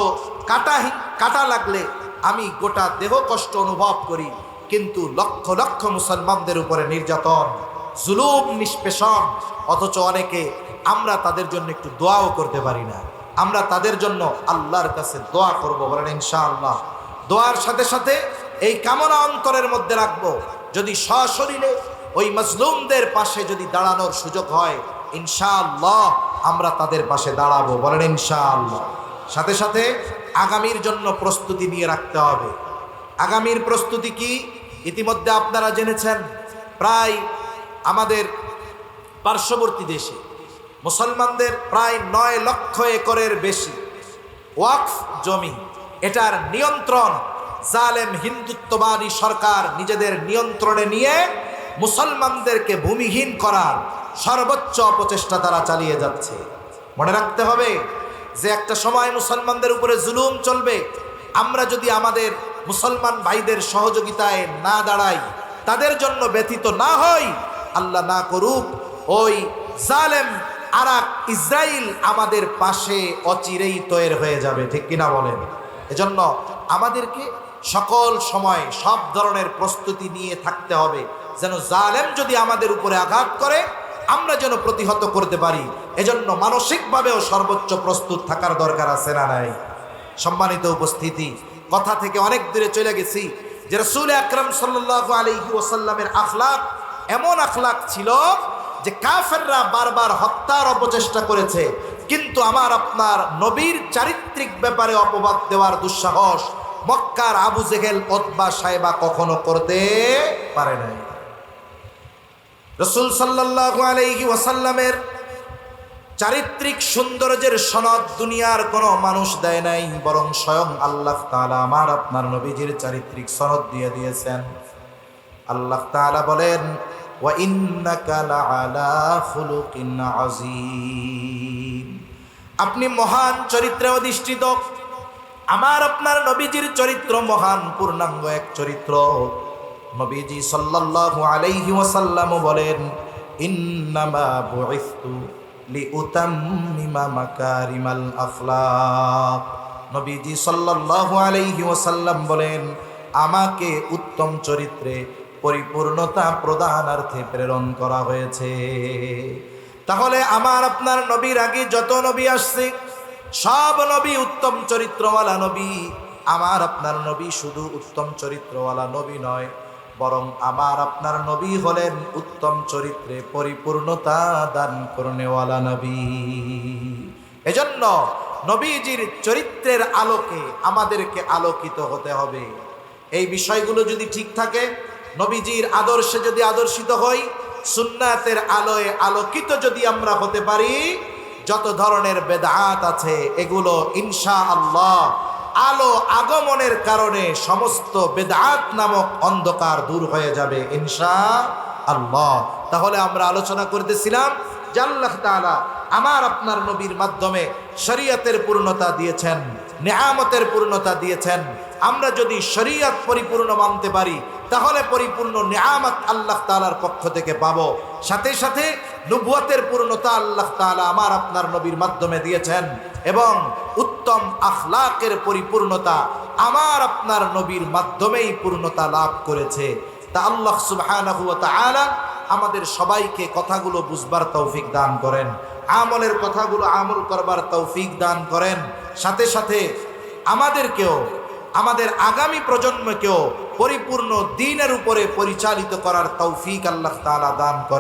কাটা লাগলে আমি গোটা দেহ কষ্ট অনুভব করি, কিন্তু লক্ষ লক্ষ মুসলমানদের উপরে নির্যাতন, জুলুম, নিষ্পেষণ। অথচ অনেকে আমরা তাদের জন্য একটু দোয়াও করতে পারি না। আমরা তাদের জন্য আল্লাহর কাছে দোয়া করব, বলেন ইনশাআল্লাহ। দোয়ার সাথে সাথে এই কামনা অন্তরের মধ্যে রাখবো, যদি সশরীরে ওই মজলুমদের পাশে যদি দাঁড়ানোর সুযোগ হয়, ইনশাআল্লাহ আমরা তাদের পাশে দাঁড়াবো, বলেন ইনশাআল্লাহ। সাথে সাথে আগামীর জন্য প্রস্তুতি নিয়ে রাখতে হবে। আগামীর প্রস্তুতি কি? ইতিমধ্যে আপনারা জেনেছেন, প্রায় আমাদের পার্শ্ববর্তী দেশে মুসলমানদের প্রায় 9 লক্ষ একরের বেশি ওয়াকফ জমি, এটার নিয়ন্ত্রণ জালেম হিন্দুত্ববাদী সরকার নিজেদের নিয়ন্ত্রণে নিয়ে মুসলমানদেরকে ভূমিহীন করার সর্বোচ্চ অপচেষ্টা তারা চালিয়ে যাচ্ছে। মনে রাখতে হবে যে একটা সময় মুসলমানদের উপরে জুলুম চলবে। আমরা যদি আমাদের মুসলমান ভাইদের সহযোগিতায় না দাঁড়াই, তাদের জন্য ব্যথিত না হই, আল্লাহ না করুক ওই জালেম আরাক ইসরায়েল আমাদের পাশে অচিরেই তৈরি হয়ে যাবে। ঠিক কিনা বলেন? এজন্য আমাদেরকে সকল সময় সব ধরনের প্রস্তুতি নিয়ে থাকতে হবে, যেন জালেম যদি আমাদের উপরে আঘাত করে আমরা যেন প্রতিহত করতে পারি। এজন্য মানসিকভাবেও সর্বোচ্চ প্রস্তুত থাকার দরকার আছে না নাই? সম্মানিত উপস্থিতি, কথা থেকে অনেক দূরে চলে গেছি যে রাসূল আকরাম সাল্লাল্লাহু আলাইহি ওয়াসাল্লামের আখলাক এমন আখলাক ছিল যে কাফেররা বারবার হত্যার অপচেষ্টা করেছে, কিন্তু আমার আপনার নবীর চারিত্রিক ব্যাপারে অপবাদ দেওয়ার দুঃসাহস মক্কার আবু জেহেল, উতবা, সাইবা কখনো করতে পারে নাই। রাসূল সাল্লাল্লাহু আলাইহি ওয়াসাল্লামের চারিত্রিক সৌন্দর্যের সনদ দুনিয়ার কোনো মানুষ দেয় নাই, বরং স্বয়ং আল্লাহ তাআলা আমার আপনার নবীজির চারিত্রিক সনদ দিয়ে দিয়েছেন। আল্লাহ তাআলা বলেন, ওয়া ইন্নাকা লাআলা খুলুকিন আযীম। আপনি মহান চরিত্রে অধিষ্ঠিত। আমার আপনার নবীজির চরিত্র মহান, পূর্ণাঙ্গ এক চরিত্র। নবীজি সাল্লাল্লাহু আলাইহি ওয়াসাল্লাম বলেন, ইন্নামা বুইসতু লিউতাম্মিমা মাকারিমাল আখলাক। নবীজি সাল্লাল্লাহু আলাইহি ওয়াসাল্লাম বলেন, আমাকে উত্তম চরিত্রে পরিপূর্ণতা প্রদানার্থে প্রেরণ করা হয়েছে। তাহলে আমার আপনার নবীর আগে যত নবী আসছে সব নবী উত্তম চরিত্রওয়ালা নবী। আমার আপনার নবী শুধু উত্তম চরিত্রওয়ালা নবী নয়, বরং আমার আপনার নবী হলেন উত্তম চরিত্রে পরিপূর্ণতা দান করনেওয়ালা নবী। এজন্য নবীজির চরিত্রের আলোকে আমাদেরকে আলোকিত হতে হবে। এই বিষয়গুলো যদি ঠিক থাকে, নবীজির আদর্শে যদি আদর্শিত হই, সুন্নাতের আলোয় আলোকিত যদি আমরা হতে পারি, যত ধরনের বেদাত আছে এগুলো ইনশাআল্লাহ আলো আগমনের কারণে সমস্ত বেদাত নামক অন্ধকার দূর হয়ে যাবে ইনশাআল্লাহ। তাহলে আমরা আলোচনা করতেছিলাম যে আল্লাহ তাআলা আমার আপনার নবীর মাধ্যমে শরীয়তের পূর্ণতা দিয়েছেন, নিয়ামতের পূর্ণতা দিয়েছেন। আমরা যদি শরীয়ত পরিপূর্ণ মানতে পারি তাহলে পরিপূর্ণ নিয়ামত আল্লাহ তাআলার পক্ষ থেকে পাবো। সাথে সাথে নবুয়তের পূর্ণতা আল্লাহ তাআলা আমার আপনার নবীর মাধ্যমে দিয়েছেন, এবং উত্তম আখলাকের পরিপূর্ণতা আমার আপনার নবীর মাধ্যমেই পূর্ণতা লাভ করেছে। তা আল্লাহ সুবহানাহু ওয়া তাআলা আমাদের সবাইকে কথাগুলো বুঝবার তৌফিক দান করেন, আমলের কথাগুলো আমল করবার তৌফিক দান করেন। সাথে সাথে আমাদেরকেও, আমাদের আগামী প্রজন্মকেও পরিপূর্ণ দ্বীনের উপরে পরিচালিত করার তৌফিক আল্লাহ তাআলা দান করেন।